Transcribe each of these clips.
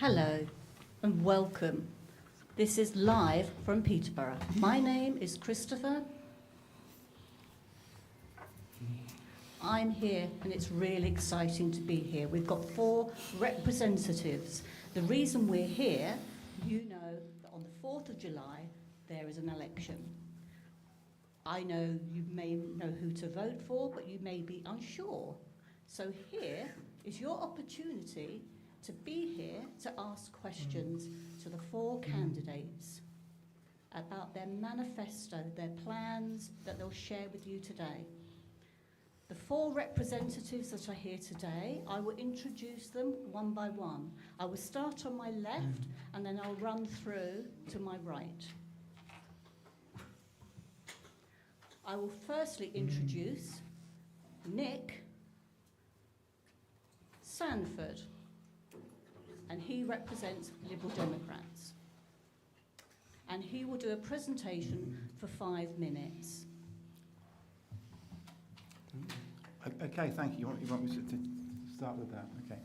Hello and welcome. This is live from Peterborough. My name is Christopher. I'm here and it's really exciting to be here. We've got 4 representatives. The reason we're here, you know that on the 4th of July there is an election. I know you may know who to vote for, but you may be unsure. So here is your opportunity to be here to ask questions to the 4 candidates about their manifesto, their plans that they'll share with you today. The 4 representatives that are here today, I will introduce them one by one. I will start on my left and then I'll run through to my right. I will firstly introduce Nick Sanford, and he represents Liberal Democrats. And he will do a presentation for 5 minutes. Okay, thank you. You want me to start with that? Okay.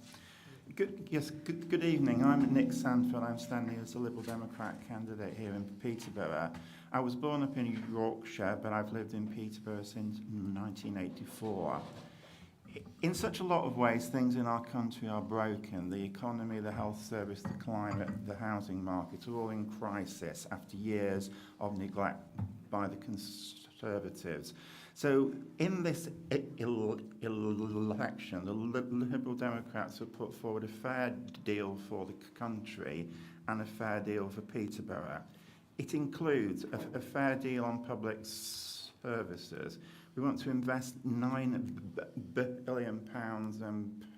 Good evening. I'm Nick Sanford. I'm standing as a Liberal Democrat candidate here in Peterborough. I was born up in Yorkshire, but I've lived in Peterborough since 1984. In such a lot of ways, things in our country are broken. The economy, the health service, the climate, the housing market are all in crisis after years of neglect by the Conservatives. So in this election, the Liberal Democrats have put forward a fair deal for the country and a fair deal for Peterborough. It includes a fair deal on public services. We want to invest £9 billion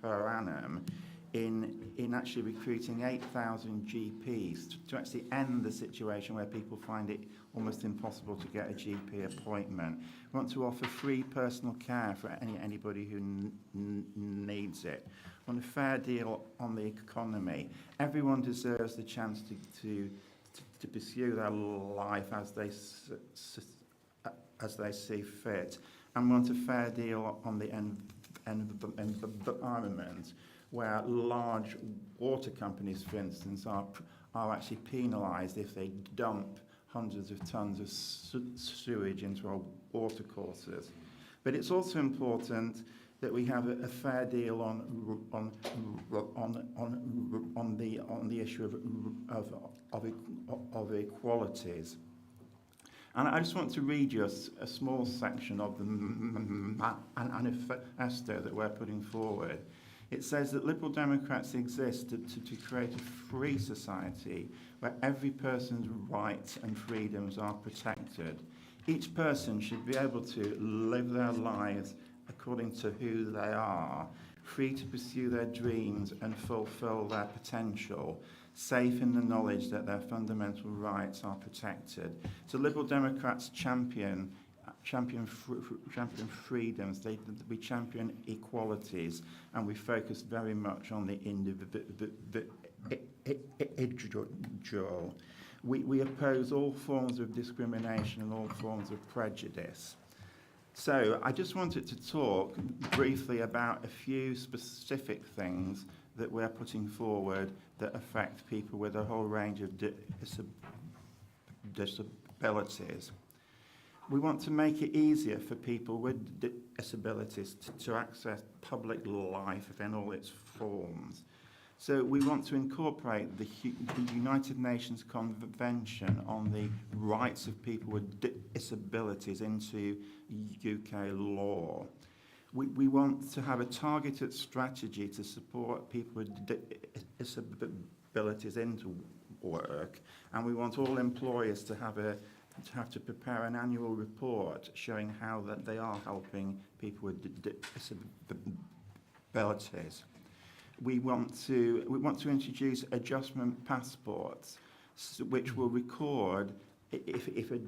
per annum in actually recruiting 8,000 GPs to actually end the situation where people find it almost impossible to get a GP appointment. We want to offer free personal care for anybody who needs it. We want a fair deal on the economy. Everyone deserves the chance to pursue their life as they see fit, and want a fair deal on the environment, where large water companies, for instance, are actually penalised if they dump hundreds of tons of sewage into our watercourses. But it's also important that we have a fair deal on the issue of equalities. And I just want to read you a small section of the manifesto that we're putting forward. It says that Liberal Democrats exist to create a free society where every person's rights and freedoms are protected. Each person should be able to live their lives according to who they are, free to pursue their dreams and fulfill their potential, safe in the knowledge that their fundamental rights are protected. So Liberal Democrats champion freedoms, we champion equalities, and we focus very much on the individual. We oppose all forms of discrimination and all forms of prejudice. So I just wanted to talk briefly about a few specific things that we're putting forward that affect people with a whole range of disabilities. We want to make it easier for people with disabilities to access public life in all its forms. So we want to incorporate the United Nations Convention on the Rights of People with Disabilities into UK law. We want to have a targeted strategy to support people with disabilities into work, and we want all employers to have to prepare an annual report showing how that they are helping people with disabilities. We want to introduce adjustment passports, which will record if a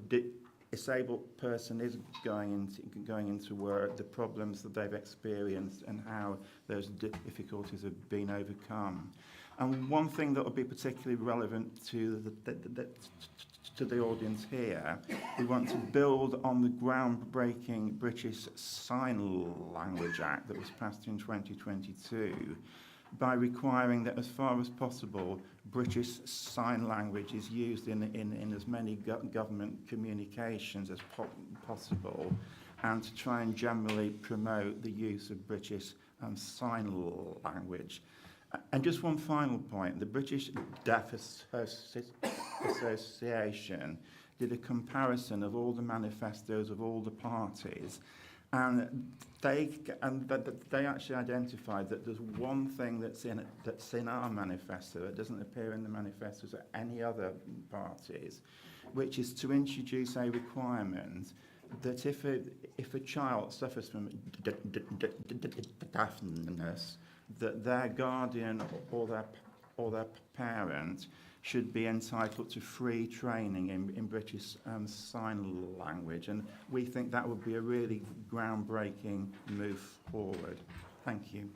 disabled person is going into work, the problems that they've experienced and how those difficulties have been overcome. And one thing that will be particularly relevant to the audience here, we want to build on the groundbreaking British Sign Language Act that was passed in 2022. by requiring that as far as possible British Sign Language is used in as many government communications as possible, and to try and generally promote the use of British Sign Language. And just one final point, the British Deaf Association did a comparison of all the manifestos of all the parties, and they actually identified that there's one thing that's in our manifesto that doesn't appear in the manifestos of any other parties, which is to introduce a requirement that if a child suffers from deafness, that their guardian or their parent should be entitled to free training in British Sign Language, and we think that would be a really groundbreaking move forward. Thank you.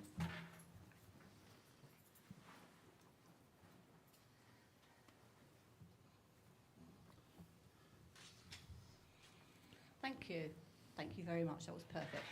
Thank you. Thank you very much. That was perfect.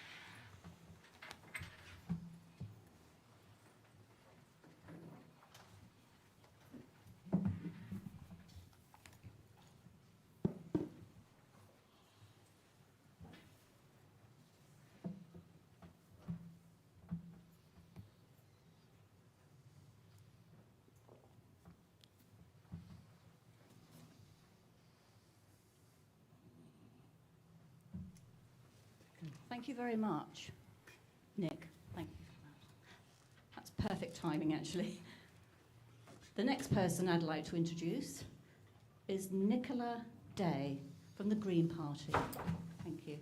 Thank you very much, Nick. Thank you for that. That's perfect timing, actually. The next person I'd like to introduce is Nicola Day from the Green Party. Thank you.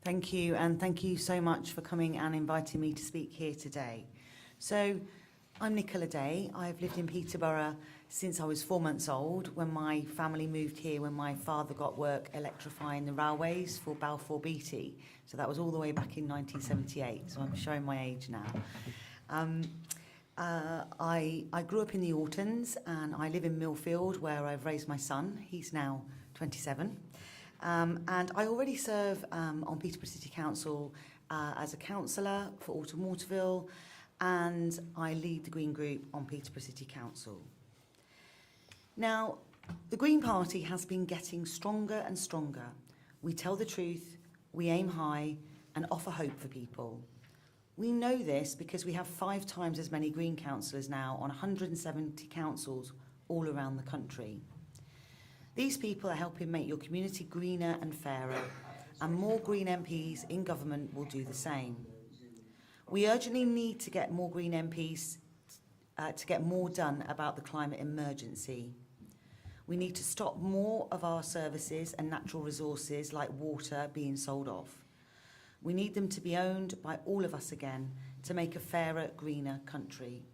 Thank you, and thank you so much for coming and inviting me to speak here today. So, I'm Nicola Day. I've lived in Peterborough since I was 4 months old, when my family moved here when my father got work electrifying the railways for Balfour Beatty. So that was all the way back in 1978, so I'm showing my age now. I grew up in the Ortons, and I live in Millfield, where I've raised my son. He's now 27. And I already serve on Peterborough City Council as a councillor for Alton Waterville, and I lead the Green Group on Peterborough City Council. Now, the Green Party has been getting stronger and stronger. We tell the truth, we aim high, and offer hope for people. We know this because we have 5 times as many Green councillors now on 170 councils all around the country. These people are helping make your community greener and fairer, and more Green MPs in government will do the same. We urgently need to get more Green MPs to get more done about the climate emergency. We need to stop more of our services and natural resources like water being sold off. We need them to be owned by all of us again to make a fairer, greener country.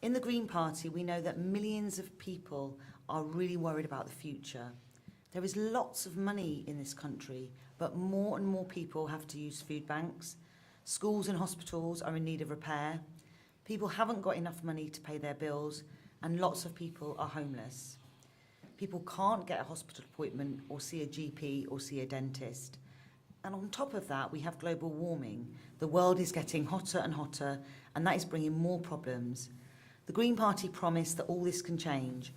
In the Green Party, we know that millions of people are really worried about the future. There is lots of money in this country, but more and more people have to use food banks. Schools and hospitals are in need of repair. People haven't got enough money to pay their bills, and lots of people are homeless. People can't get a hospital appointment or see a GP or see a dentist. And on top of that, we have global warming. The world is getting hotter and hotter, and that is bringing more problems. The Green Party promised that all this can change.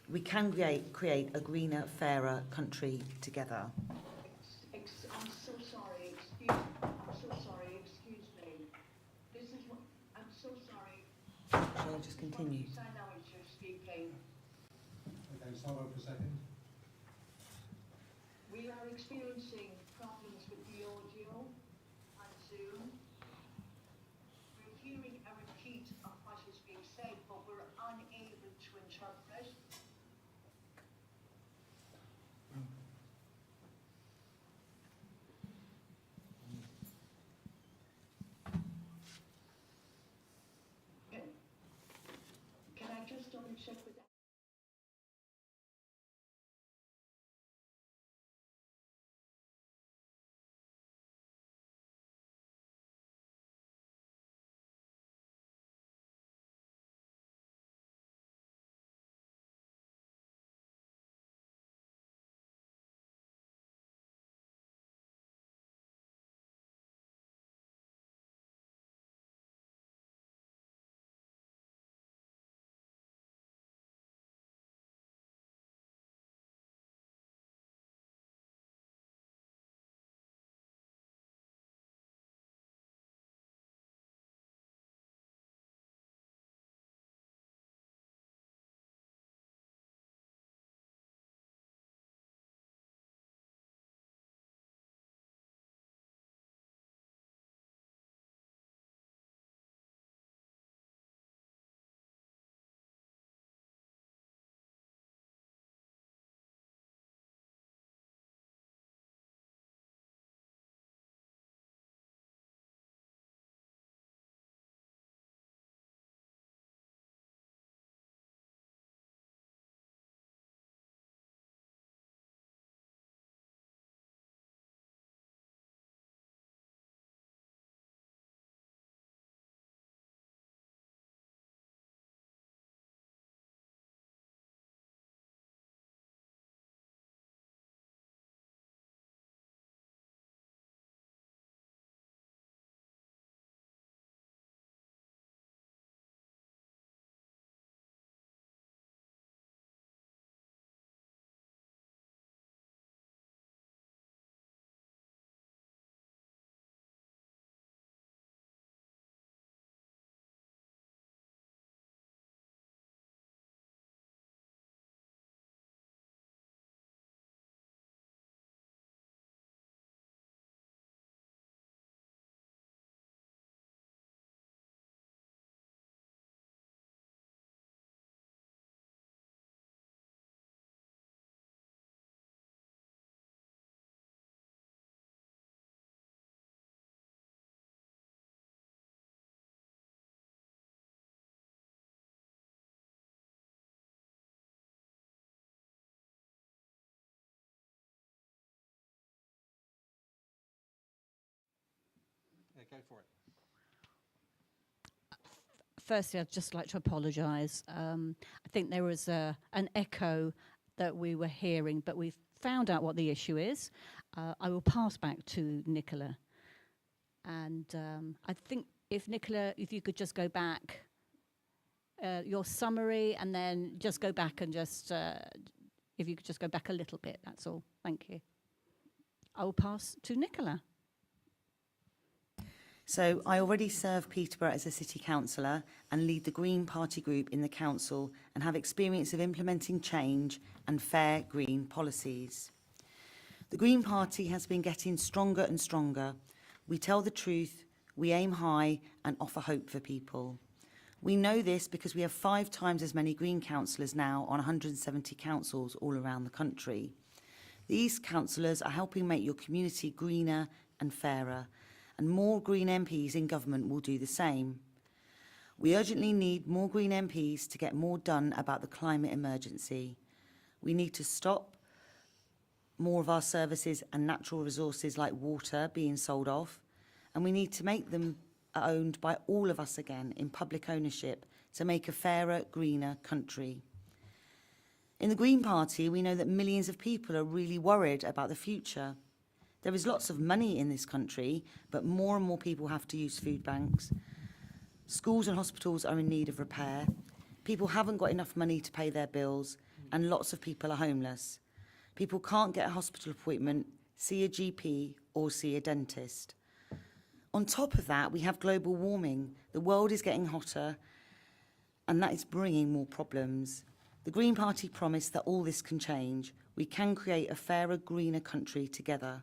We can create a greener, fairer country together. I'm so sorry, excuse me. This is what, I'm so sorry. Shall I just continue? I know it's you speaking. Okay, stop over a second. We are experiencing problems with the audio on Zoom. We're hearing a repeat of what is being said, but we're unable to interpret. Can I just double check with that? go for it. Firstly, I'd just like to apologise. I think there was an echo that we were hearing, but we've found out what the issue is. I will pass back to Nicola. And I think if Nicola, if you could just go back, your summary, and then just go back and just, if you could just go back a little bit, that's all. Thank you. I will pass to Nicola. So I already serve Peterborough as a city councillor and lead the Green Party group in the council and have experience of implementing change and fair green policies. The Green Party has been getting stronger and stronger. We tell the truth, we aim high and offer hope for people. We know this because we have 5 times as many Green councillors now on 170 councils all around the country. These councillors are helping make your community greener and fairer, and more Green MPs in government will do the same. We urgently need more Green MPs to get more done about the climate emergency. We need to stop more of our services and natural resources like water being sold off, and we need to make them owned by all of us again in public ownership to make a fairer, greener country. In the Green Party, we know that millions of people are really worried about the future. There is lots of money in this country, but more and more people have to use food banks. Schools and hospitals are in need of repair. People haven't got enough money to pay their bills, and lots of people are homeless. People can't get a hospital appointment, see a GP, or see a dentist. On top of that, we have global warming. The world is getting hotter, and that is bringing more problems. The Green Party promised that all this can change. We can create a fairer, greener country together.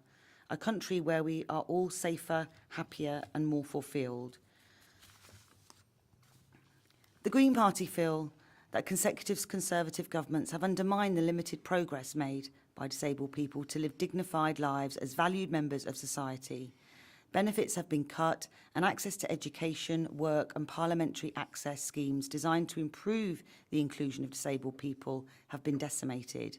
A country where we are all safer, happier and more fulfilled. The Green Party feel that consecutive Conservative governments have undermined the limited progress made by disabled people to live dignified lives as valued members of society. Benefits have been cut and access to education, work and parliamentary access schemes designed to improve the inclusion of disabled people have been decimated.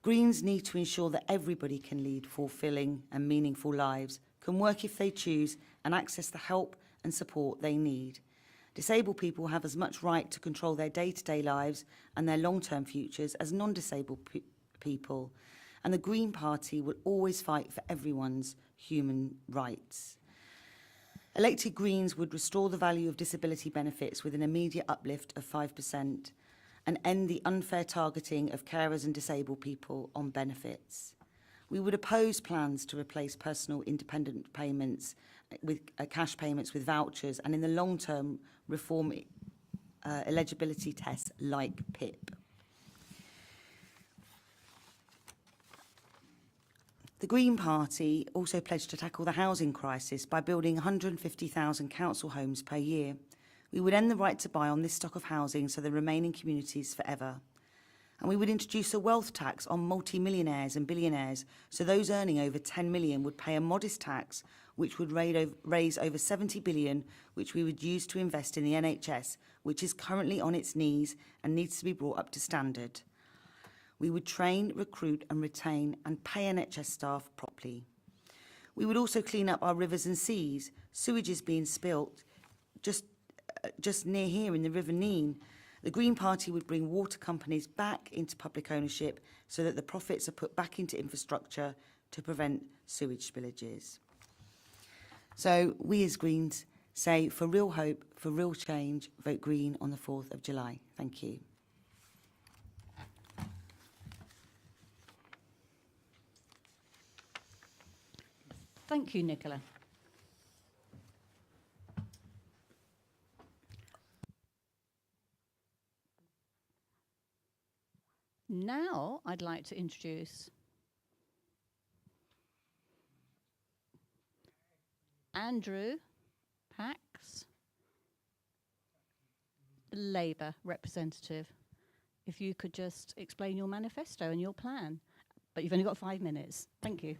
Greens need to ensure that everybody can lead fulfilling and meaningful lives, can work if they choose and access the help and support they need. Disabled people have as much right to control their day-to-day lives and their long-term futures as non-disabled people, and the Green Party will always fight for everyone's human rights. Elected Greens would restore the value of disability benefits with an immediate uplift of 5%. And end the unfair targeting of carers and disabled people on benefits. We would oppose plans to replace personal independent payments with cash payments with vouchers, and in the long term reform eligibility tests like PIP. The Green Party also pledged to tackle the housing crisis by building 150,000 council homes per year. We would end the right to buy on this stock of housing so they remain in communities forever. And we would introduce a wealth tax on multi-millionaires and billionaires so those earning over 10 million would pay a modest tax which would raise over 70 billion, which we would use to invest in the NHS, which is currently on its knees and needs to be brought up to standard. We would train, recruit and retain and pay NHS staff properly. We would also clean up our rivers and seas. Sewage is being spilt just near here in the River Nene. The Green Party would bring water companies back into public ownership so that the profits are put back into infrastructure to prevent sewage spillages. So we as Greens say for real hope, for real change, vote Green on the 4th of July. Thank you. Thank you, Nicola. Now I'd like to introduce Andrew Pax, Labour representative. If you could just explain your manifesto and your plan. But you've only got 5 minutes. Thank you.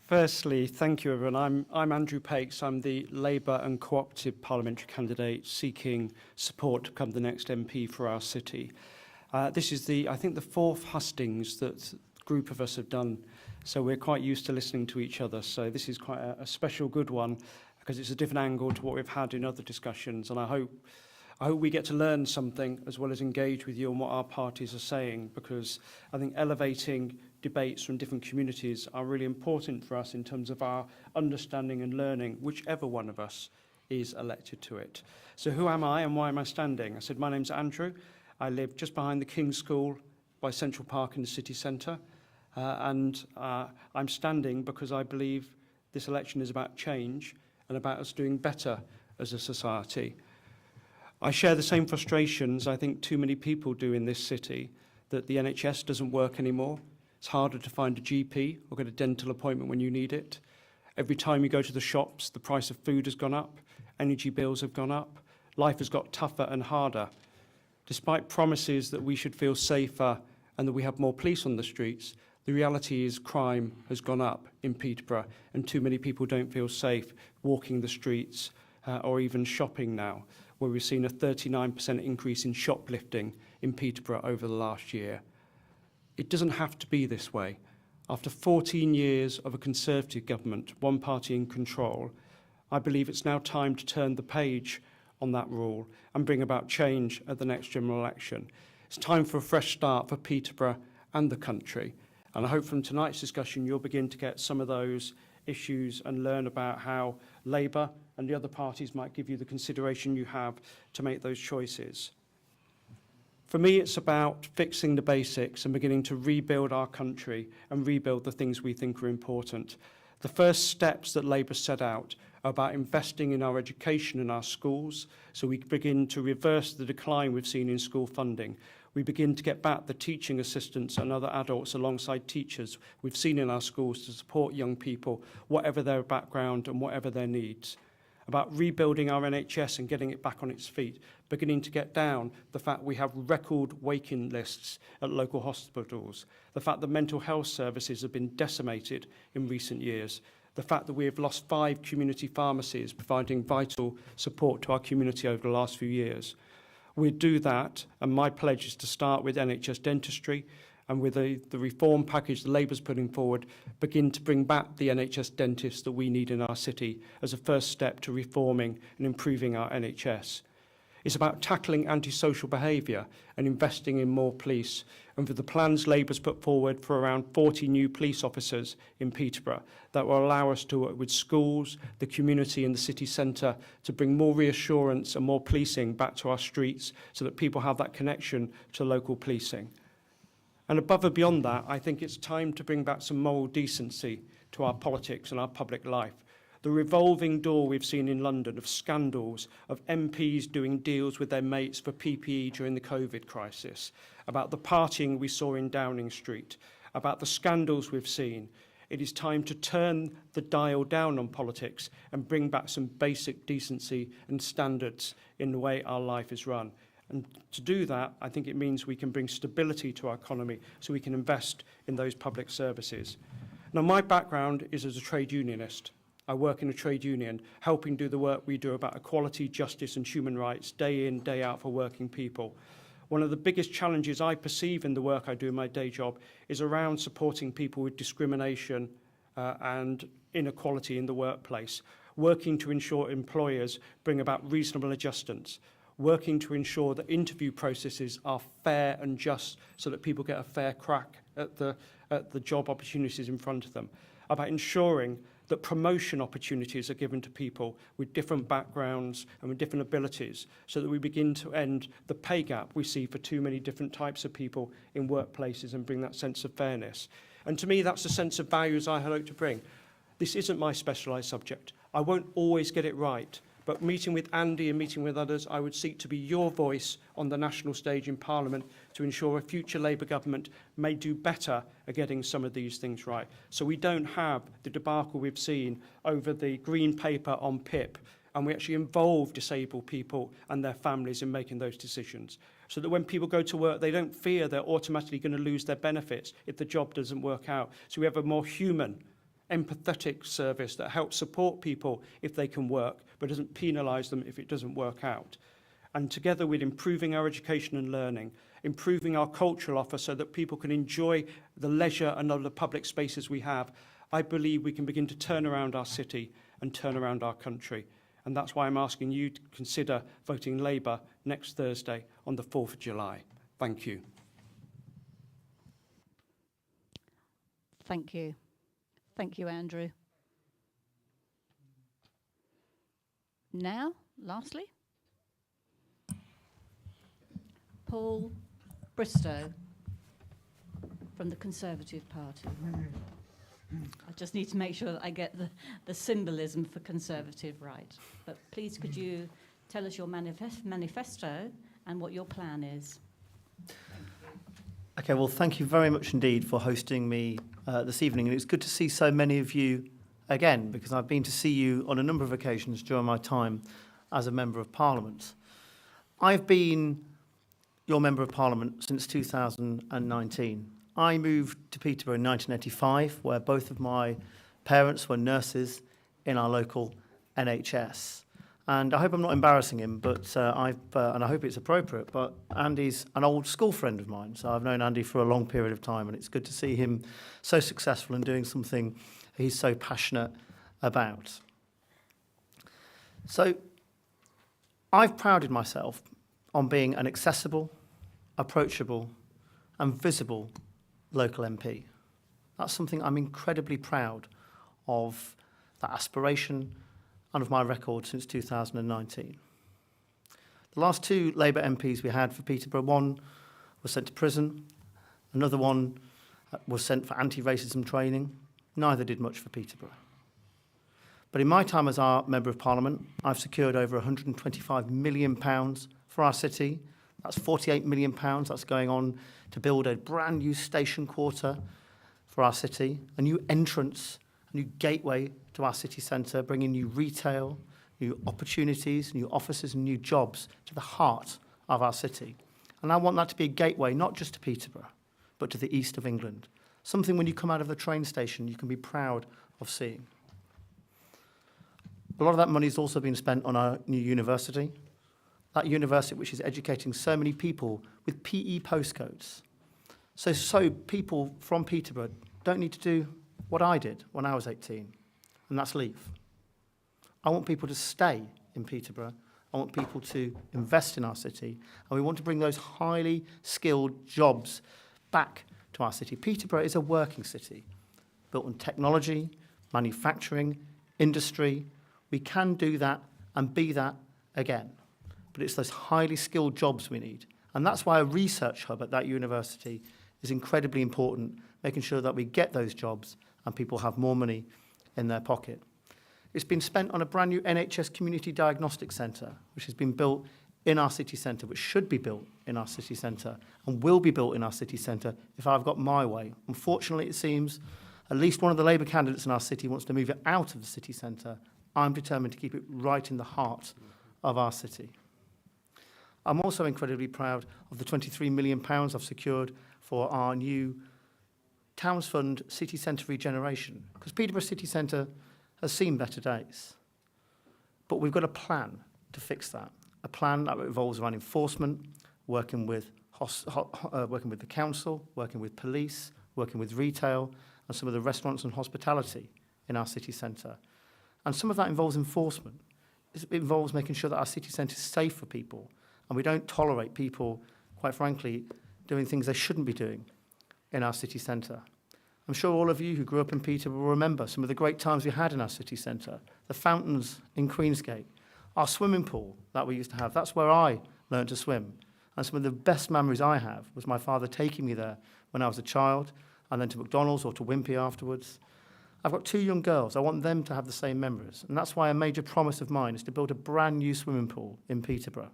Firstly, thank you, everyone. I'm Andrew Pakes. I'm the Labour and Cooperative Parliamentary candidate seeking support to become the next MP for our city. This is I think the 4th hustings that group of us have done. So we're quite used to listening to each other. So this is quite a special good one because it's a different angle to what we've had in other discussions. And I hope we get to learn something as well as engage with you on what our parties are saying, because I think elevating debates from different communities are really important for us in terms of our understanding and learning, whichever one of us is elected to it. So who am I and why am I standing? I said, my name's Andrew. I live just behind the King's School by Central Park in the city centre. And I'm standing because I believe this election is about change and about us doing better as a society. I share the same frustrations I think too many people do in this city, that the NHS doesn't work anymore. It's harder to find a GP or get a dental appointment when you need it. Every time you go to the shops, the price of food has gone up, energy bills have gone up, life has got tougher and harder. Despite promises that we should feel safer and that we have more police on the streets, the reality is crime has gone up in Peterborough and too many people don't feel safe walking the streets or even shopping now, where we've seen a 39% increase in shoplifting in Peterborough over the last year. It doesn't have to be this way. After 14 years of a Conservative government, one party in control, I believe it's now time to turn the page on that rule and bring about change at the next general election. It's time for a fresh start for Peterborough and the country. And I hope from tonight's discussion you'll begin to get some of those issues and learn about how Labour and the other parties might give you the consideration you have to make those choices. For me, it's about fixing the basics and beginning to rebuild our country and rebuild the things we think are important. The first steps that Labour set out are about investing in our education and our schools, so we begin to reverse the decline we've seen in school funding. We begin to get back the teaching assistants and other adults alongside teachers we've seen in our schools to support young people, whatever their background and whatever their needs. About rebuilding our NHS and getting it back on its feet, beginning to get down the fact we have record waiting lists at local hospitals, the fact that mental health services have been decimated in recent years, the fact that we have lost 5 community pharmacies providing vital support to our community over the last few years. We'll do that, and my pledge is to start with NHS dentistry, and with the reform package the Labour's putting forward, begin to bring back the NHS dentists that we need in our city as a first step to reforming and improving our NHS. It's about tackling antisocial behaviour and investing in more police. And for the plans Labour's put forward for around 40 new police officers in Peterborough that will allow us to work with schools, the community and the city centre to bring more reassurance and more policing back to our streets so that people have that connection to local policing. And above and beyond that, I think it's time to bring back some moral decency to our politics and our public life. The revolving door we've seen in London of scandals, of MPs doing deals with their mates for PPE during the COVID crisis, about the partying we saw in Downing Street, about the scandals we've seen. It is time to turn the dial down on politics and bring back some basic decency and standards in the way our life is run. And to do that, I think it means we can bring stability to our economy so we can invest in those public services. Now, my background is as a trade unionist. I work in a trade union, helping do the work we do about equality, justice and human rights, day in, day out for working people. One of the biggest challenges I perceive in the work I do in my day job is around supporting people with discrimination and inequality in the workplace, working to ensure employers bring about reasonable adjustments, working to ensure that interview processes are fair and just so that people get a fair crack at the job opportunities in front of them, about ensuring that promotion opportunities are given to people with different backgrounds and with different abilities so that we begin to end the pay gap we see for too many different types of people in workplaces and bring that sense of fairness. And to me, that's the sense of values I hope to bring. This isn't my specialised subject. I won't always get it right, but meeting with Andy and meeting with others, I would seek to be your voice on the national stage in Parliament to ensure a future Labour government may do better at getting some of these things right. So we don't have the debacle we've seen over the green paper on PIP, and we actually involve disabled people and their families in making those decisions. So that when people go to work, they don't fear they're automatically going to lose their benefits if the job doesn't work out. So we have a more human, empathetic service that helps support people if they can work, but doesn't penalise them if it doesn't work out. And together with improving our education and learning, improving our cultural offer so that people can enjoy the leisure and other public spaces we have, I believe we can begin to turn around our city and turn around our country. And that's why I'm asking you to consider voting Labour next Thursday on the 4th of July. Thank you. Thank you. Thank you, Andrew. Now, lastly, Paul Bristow from the Conservative Party. I just need to make sure that I get the symbolism for Conservative right. But please, could you tell us your manifesto and what your plan is? Okay, well, thank you very much indeed for hosting me this evening. And it's good to see so many of you again, because I've been to see you on a number of occasions during my time as a Member of Parliament. I've been your Member of Parliament since 2019. I moved to Peterborough in 1985, where both of my parents were nurses in our local NHS. And I hope I'm not embarrassing him, but and I hope it's appropriate, but Andy's an old school friend of mine, so I've known Andy for a long period of time, and it's good to see him so successful and doing something he's so passionate about. So I've prided myself on being an accessible, approachable, and visible local MP. That's something I'm incredibly proud of, that aspiration, and of my record since 2019. The last two Labour MPs we had for Peterborough, one was sent to prison, another one was sent for anti-racism training. Neither did much for Peterborough. But in my time as our Member of Parliament, I've secured over £125 million for our city. That's £48 million that's going on to build a brand new station quarter for our city, a new entrance, a new gateway to our city centre, bringing new retail, new opportunities, new offices and new jobs to the heart of our city. And I want that to be a gateway not just to Peterborough, but to the east of England. Something when you come out of the train station you can be proud of seeing. A lot of that money has also been spent on our new university. That university which is educating so many people with PE postcodes. So people from Peterborough don't need to do what I did when I was 18, and that's leave. I want people to stay in Peterborough. I want people to invest in our city, and we want to bring those highly skilled jobs back to our city. Peterborough is a working city, built on technology, manufacturing, industry. We can do that and be that again. But it's those highly skilled jobs we need. And that's why a research hub at that university is incredibly important, making sure that we get those jobs and people have more money in their pocket. It's been spent on a brand new NHS Community Diagnostic Centre, which has been built in our city centre, which should be built in our city centre and will be built in our city centre if I've got my way. Unfortunately, it seems at least one of the Labour candidates in our city wants to move it out of the city centre. I'm determined to keep it right in the heart of our city. I'm also incredibly proud of the £23 million I've secured for our new Towns Fund City Centre regeneration, because Peterborough City Centre has seen better days. But we've got a plan to fix that, a plan that revolves around enforcement, working with the council, working with police, working with retail, and some of the restaurants and hospitality in our city centre. And some of that involves enforcement. It involves making sure that our city centre is safe for people, and we don't tolerate people, quite frankly, doing things they shouldn't be doing in our city centre. I'm sure all of you who grew up in Peterborough will remember some of the great times we had in our city centre, the fountains in Queensgate, our swimming pool that we used to have. That's where I learned to swim. And some of the best memories I have was my father taking me there when I was a child, and then to McDonald's or to Wimpy afterwards. I've got two young girls. I want them to have the same memories. And that's why a major promise of mine is to build a brand new swimming pool in Peterborough.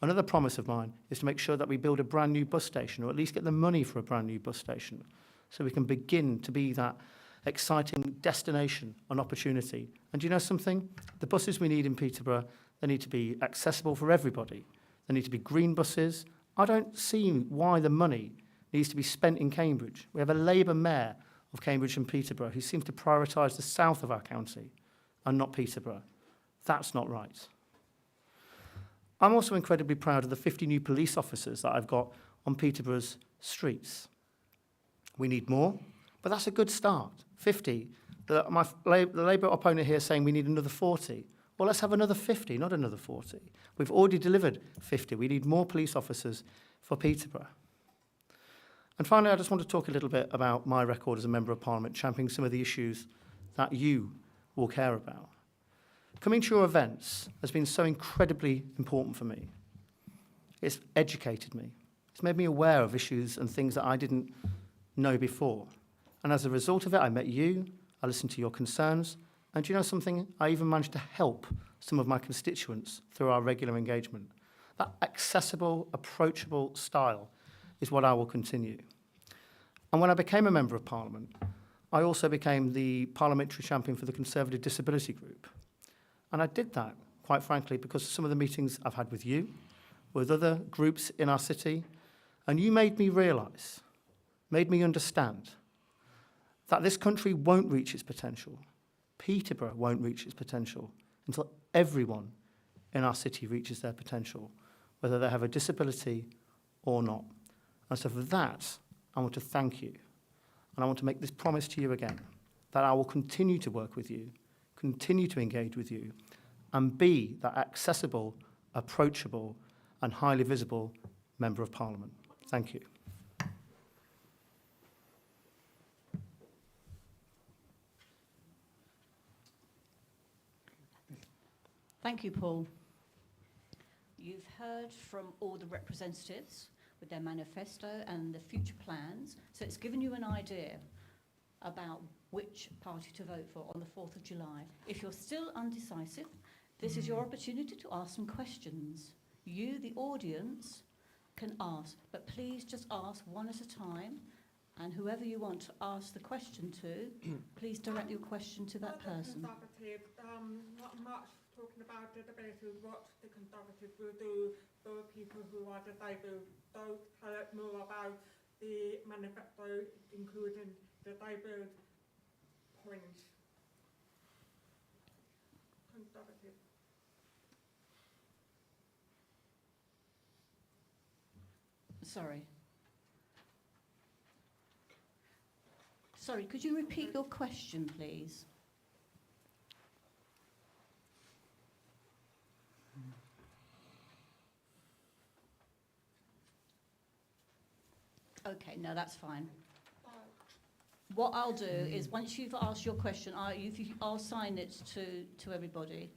Another promise of mine is to make sure that we build a brand new bus station, or at least get the money for a brand new bus station, so we can begin to be that exciting destination and opportunity. And do you know something? The buses we need in Peterborough, they need to be accessible for everybody. They need to be green buses. I don't see why the money needs to be spent in Cambridge. We have a Labour mayor of Cambridge and Peterborough who seems to prioritise the south of our county and not Peterborough. That's not right. I'm also incredibly proud of the 50 new police officers that I've got on Peterborough's streets. We need more, but that's a good start. 50. The Labour opponent here saying we need another 40. Well, let's have another 50, not another 40. We've already delivered 50. We need more police officers for Peterborough. And finally, I just want to talk a little bit about my record as a Member of Parliament, championing some of the issues that you will care about. Coming to your events has been so incredibly important for me. It's educated me. It's made me aware of issues and things that I didn't know before. And as a result of it, I met you, I listened to your concerns, and do you know something? I even managed to help some of my constituents through our regular engagement. That accessible, approachable style is what I will continue. And when I became a Member of Parliament, I also became the parliamentary champion for the Conservative Disability Group. And I did that, quite frankly, because of some of the meetings I've had with you, with other groups in our city, and you made me realise, made me understand, that this country won't reach its potential. Peterborough won't reach its potential until everyone in our city reaches their potential, whether they have a disability or not. And so for that, I want to thank you. And I want to make this promise to you again, that I will continue to work with you, continue to engage with you, and be that accessible, approachable, and highly visible Member of Parliament. Thank you. Thank you, Paul. You've heard from all the representatives with their manifesto and the future plans, so it's given you an idea about which party to vote for on the 4th of July. If you're still undecisive, this is your opportunity to ask some questions. You, the audience, can ask, but please just ask one at a time, and whoever you want to ask the question to, please direct your question to that person. Not much talking about the debate of what the Conservatives will do for people who are disabled. So tell us more about the manifesto, including disabled points. Conservative. Sorry, could you repeat your question, please? Okay, no, that's fine. What I'll do is, once you've asked your question, I'll sign it to everybody.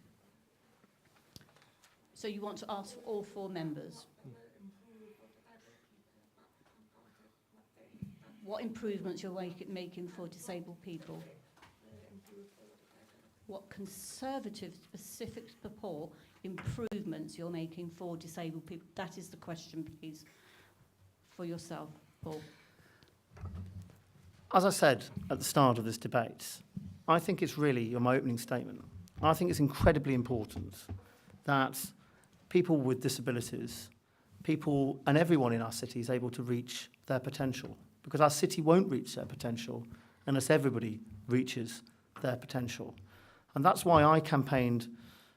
So you want to ask for all 4 members? What improvements you're making for disabled people? What Conservative specific support improvements you're making for disabled people? That is the question, please, for yourself, Paul. As I said at the start of this debate, I think it's really my opening statement. I think it's incredibly important that people with disabilities, people and everyone in our city is able to reach their potential, because our city won't reach their potential unless everybody reaches their potential. And that's why I campaigned,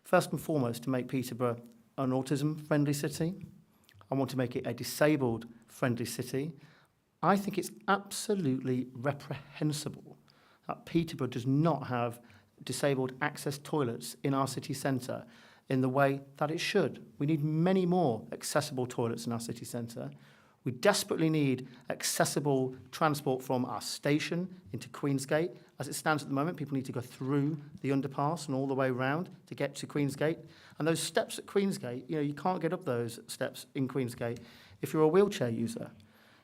first and foremost, to make Peterborough an autism-friendly city. I want to make it a disabled-friendly city. I think it's absolutely reprehensible that Peterborough does not have disabled access toilets in our city centre in the way that it should. We need many more accessible toilets in our city centre. We desperately need accessible transport from our station into Queensgate. As it stands at the moment, people need to go through the underpass and all the way round to get to Queensgate. And those steps at Queensgate, you can't get up those steps in Queensgate if you're a wheelchair user.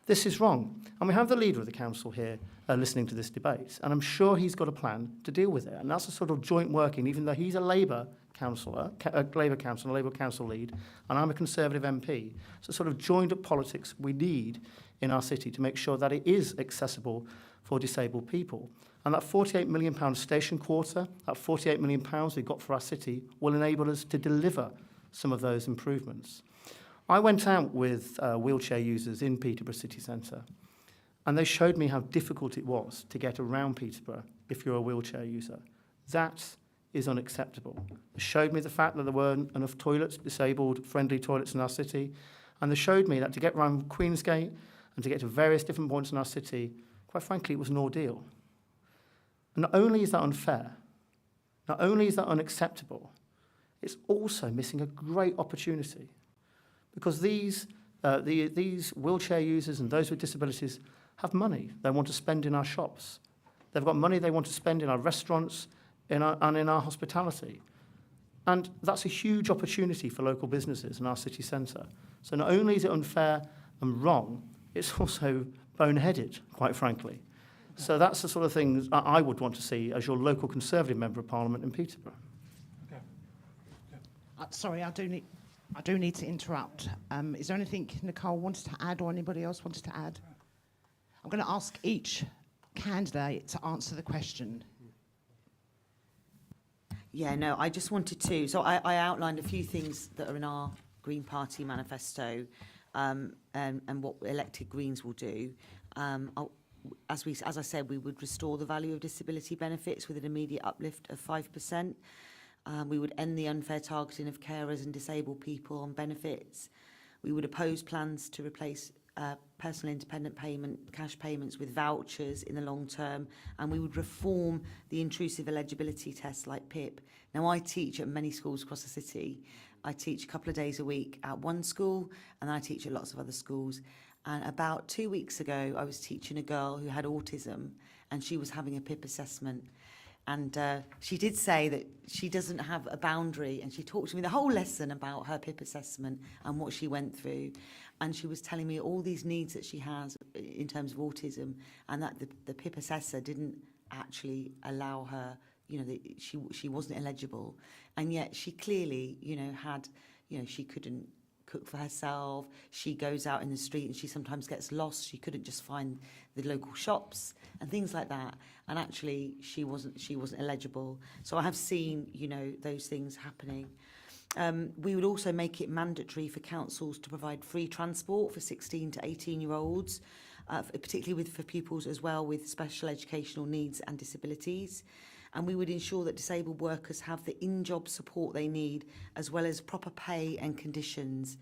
This is wrong. And we have the leader of the council here listening to this debate, and I'm sure he's got a plan to deal with it. And that's a sort of joint working, even though he's a Labour councillor, a Labour council lead, and I'm a Conservative MP. So sort of joined up politics we need in our city to make sure that it is accessible for disabled people. And that £48 million station quarter, that £48 million we got for our city, will enable us to deliver some of those improvements. I went out with wheelchair users in Peterborough city centre, and they showed me how difficult it was to get around Peterborough if you're a wheelchair user. That is unacceptable. They showed me the fact that there weren't enough toilets, disabled-friendly toilets in our city, And they showed me that to get around Queensgate and to get to various different points in our city, quite frankly, it was an ordeal. And not only is that unfair, not only is that unacceptable, it's also missing a great opportunity. Because these wheelchair users and those with disabilities have money they want to spend in our shops. They've got money they want to spend in our restaurants and in our hospitality. And that's a huge opportunity for local businesses in our city centre. So not only is it unfair and wrong, it's also boneheaded, quite frankly. So that's the sort of things I would want to see as your local Conservative Member of Parliament in Peterborough. Sorry, I do need to interrupt. Is there anything Nicole wanted to add or anybody else wanted to add? I'm going to ask each candidate to answer the question. Yeah, no, I just wanted to. So I outlined a few things that are in our Green Party manifesto and what elected Greens will do. As I said, we would restore the value of disability benefits with an immediate uplift of 5%. We would end the unfair targeting of carers and disabled people on benefits. We would oppose plans to replace personal independent payment, cash payments with vouchers in the long term, and we would reform the intrusive eligibility tests like PIP. Now, I teach at many schools across the city. I teach a couple of days a week at one school, and I teach at lots of other schools. And about 2 weeks ago, I was teaching a girl who had autism, and she was having a PIP assessment. And she did say that she doesn't have a boundary, and she talked to me the whole lesson about her PIP assessment and what she went through. And she was telling me all these needs that she has in terms of autism, and that the PIP assessor didn't actually allow her, she wasn't eligible. And yet she clearly, had, she couldn't cook for herself. She goes out in the street and she sometimes gets lost. She couldn't just find the local shops and things like that. And actually she wasn't eligible. So I have seen, those things happening. We would also make it mandatory for councils to provide free transport for 16 to 18-year-olds, particularly for pupils as well with special educational needs and disabilities. And we would ensure that disabled workers have the in-job support they need, as well as proper pay and conditions.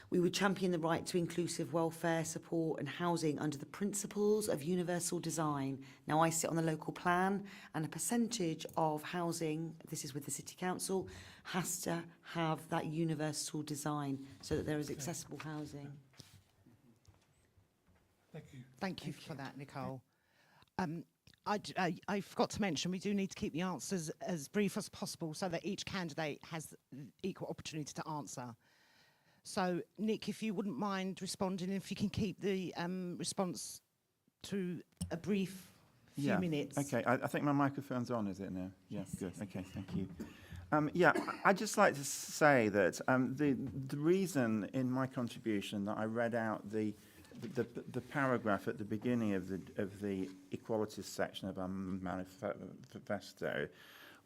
We would champion the right to inclusive welfare support and housing under the principles of universal design. Now, I sit on the local plan, and a percentage of housing, this is with the City Council, has to have that universal design so that there is accessible housing. Thank you. Thank you for that, Nicole. I forgot to mention, we do need to keep the answers as brief as possible so that each candidate has equal opportunity to answer. So, Nick, if you wouldn't mind responding, if you can keep the response to a brief few minutes. Okay, I think my microphone's on, is it now? Yeah, Yes, good. yes. Okay, thank you. I'd just like to say that the reason in my contribution that I read out the paragraph at the beginning of the equalities section of our manifesto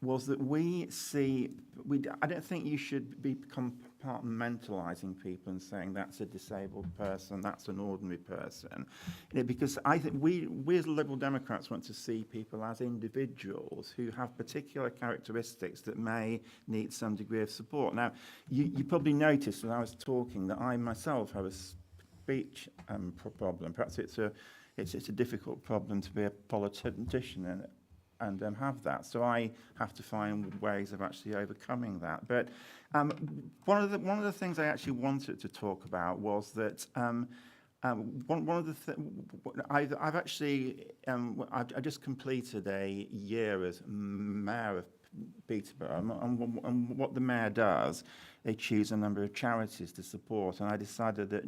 was that I don't think you should be compartmentalising people and saying that's a disabled person, that's an ordinary person, because I think we as Liberal Democrats want to see people as individuals who have particular characteristics that may need some degree of support. Now, you probably noticed when I was talking that I myself have a speech problem. Perhaps it's a difficult problem to be a politician and have that. So I have to find ways of actually overcoming that. But one of the things I actually wanted to talk about was that one of the I've just completed a year as mayor of Peterborough, and what the mayor does, they choose a number of charities to support, and I decided that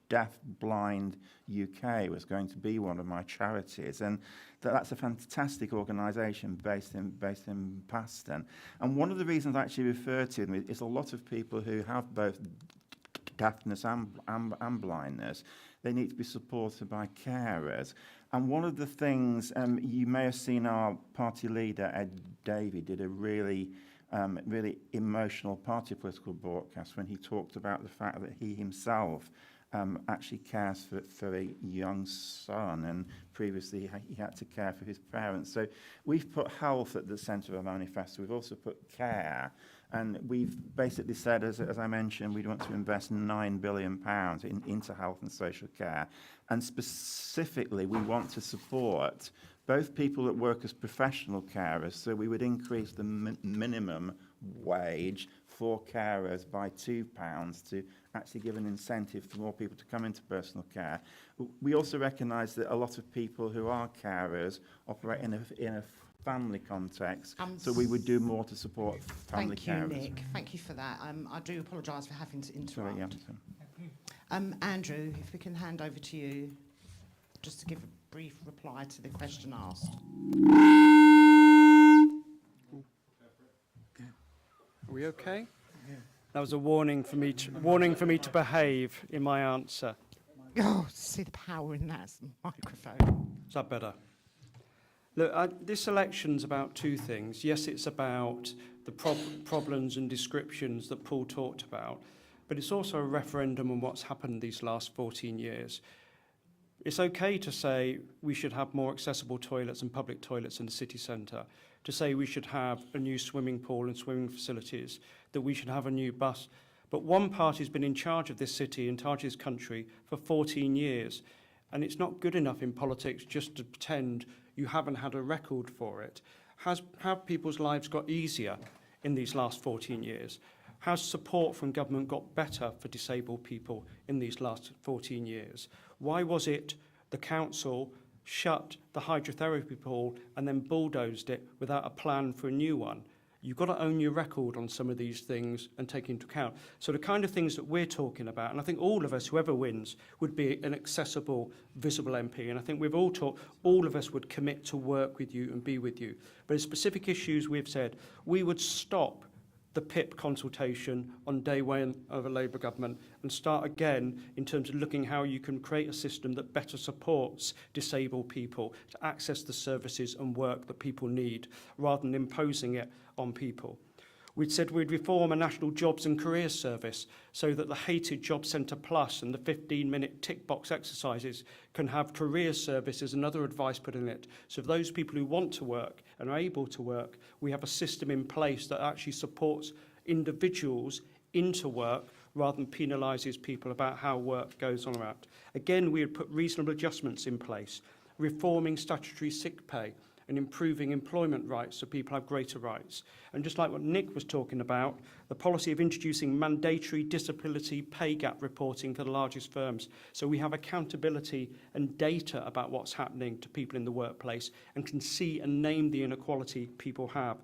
Deaf Blind UK was going to be one of my charities, and that's a fantastic organisation based in Paston. And one of the reasons I actually refer to them is a lot of people who have both deafness and blindness. They need to be supported by carers. And one of the things you may have seen our party leader, Ed Davey, did a really emotional party political broadcast when he talked about the fact that he himself actually cares for a young son, and previously he had to care for his parents. So we've put health at the centre of our manifesto. We've also put care And we've basically said, as I mentioned, we want to invest £9 billion into health and social care. And specifically, we want to support both people that work as professional carers, so we would increase the minimum wage for carers by £2 to actually give an incentive for more people to come into personal care. We also recognise that a lot of people who are carers operate in a family context, so we would do more to support family carers. Thank you, Nick. Thank you for that. I do apologise for having to interrupt. Sorry, yeah. Andrew, if we can hand over to you, just to give a brief reply to the question asked. Are we okay? Yeah. That was a warning for me to behave in my answer. Oh, see the power in that microphone. Is that better? Look, this election's about two things. Yes, it's about the problems and descriptions that Paul talked about, but it's also a referendum on what's happened these last 14 years. It's okay to say we should have more accessible toilets and public toilets in the city centre, to say we should have a new swimming pool and swimming facilities, that we should have a new bus. But one party's been in charge of this city, in charge of this country for 14 years. And it's not good enough in politics just to pretend you haven't had a record for it. Have people's lives got easier in these last 14 years? Has support from government got better for disabled people in these last 14 years? Why was it the council shut the hydrotherapy pool and then bulldozed it without a plan for a new one? You've got to own your record on some of these things and take into account. So the kind of things that we're talking about, and I think all of us, whoever wins, would be an accessible, visible MP. And I think we've all talked, all of us would commit to work with you and be with you. But in specific issues, we've said we would stop the PIP consultation on day one of a Labour government and start again in terms of looking how you can create a system that better supports disabled people to access the services and work that people need, rather than imposing it on people. We'd said we'd reform a national jobs and careers service so that the hated Job Centre Plus and the 15-minute tick box exercises can have career services and other advice put in it. So for those people who want to work and are able to work, we have a system in place that actually supports individuals into work rather than penalises people about how work goes on or out. Again, we had put reasonable adjustments in place, reforming statutory sick pay and improving employment rights so people have greater rights. And just like what Nick was talking about, the policy of introducing mandatory disability pay gap reporting for the largest firms. So we have accountability and data about what's happening to people in the workplace and can see and name the inequality people have.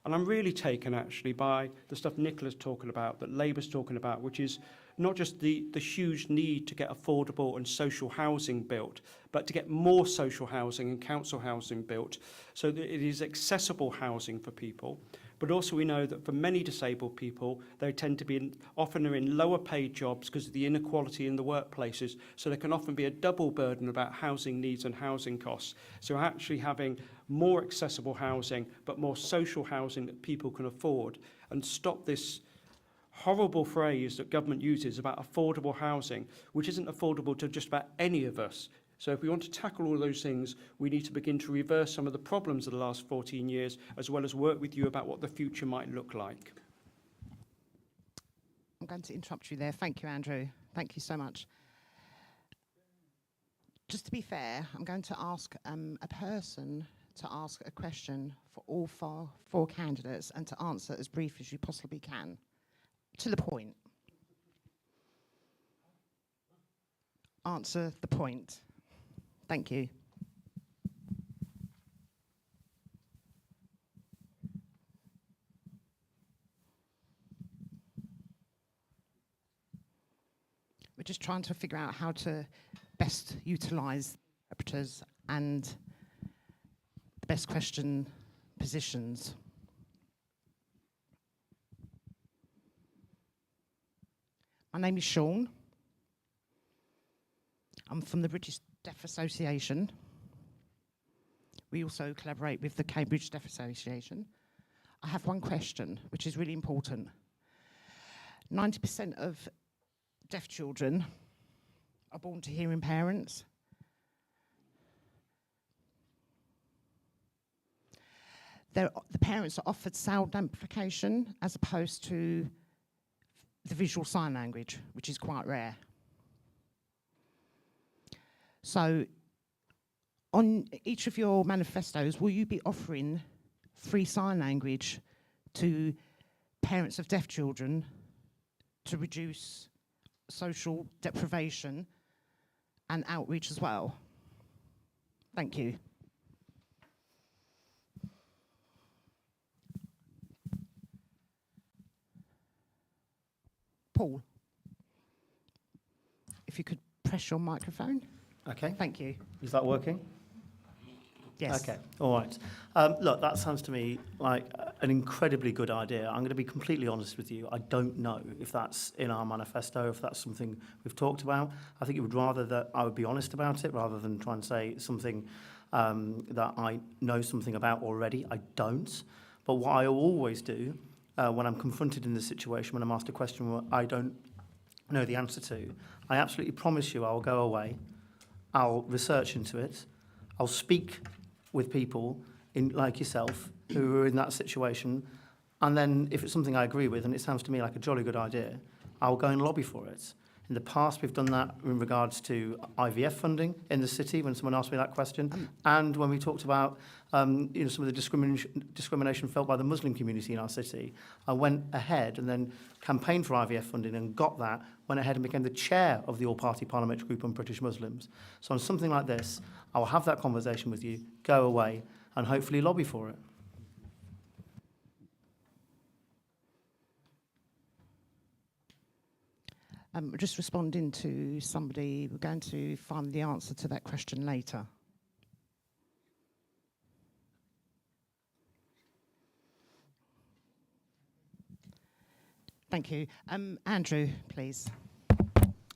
And I'm really taken actually by the stuff Nicola's talking about, that Labour's talking about, which is not just the huge need to get affordable and social housing built, but to get more social housing and council housing built so that it is accessible housing for people. But also we know that for many disabled people, they tend to be often are in lower paid jobs because of the inequality in the workplaces. So there can often be a double burden about housing needs and housing costs. So actually having more accessible housing, but more social housing that people can afford, and stop this horrible phrase that government uses about affordable housing, which isn't affordable to just about any of us. So if we want to tackle all those things, we need to begin to reverse some of the problems of the last 14 years, as well as work with you about what the future might look like. I'm going to interrupt you there. Thank you, Andrew. Thank you so much. Just to be fair, I'm going to ask a person to ask a question for all four candidates and to answer as brief as you possibly can. To the point. Answer the point. Thank you. We're just trying to figure out how to best utilise interpreters and the best question positions. My name is Sean. I'm from the British Deaf Association. We also collaborate with the Cambridge Deaf Association. I have one question, which is really important. 90% of deaf children are born to hearing parents. the parents are offered sound amplification as opposed to the visual sign language, which is quite rare. So on each of your manifestos, will you be offering free sign language to parents of deaf children to reduce social deprivation and outreach as well? Thank you. Paul, if you could press your microphone. Okay. Thank you. Is that working? Yes. Okay, all right. Look, that sounds to me like an incredibly good idea. I'm going to be completely honest with you. I don't know if that's in our manifesto, if that's something we've talked about. I think it would rather that I would be honest about it rather than try and say something that I know something about already. I don't. But what I always do when I'm confronted in this situation, when I'm asked a question I don't know the answer to, I absolutely promise you I'll go away, I'll research into it, I'll speak with people like yourself who are in that situation, and then if it's something I agree with and it sounds to me like a jolly good idea, I'll go and lobby for it. In the past, we've done that in regards to IVF funding in the city when someone asked me that question, and when we talked about some of the discrimination felt by the Muslim community in our city. I went ahead and then campaigned for IVF funding and got that, went ahead and became the chair of the all-party parliamentary group on British Muslims. So on something like this, I'll have that conversation with you, go away, and hopefully lobby for it. Just responding to somebody, we're going to find the answer to that question later. Thank you. Andrew, please.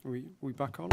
Are we back on?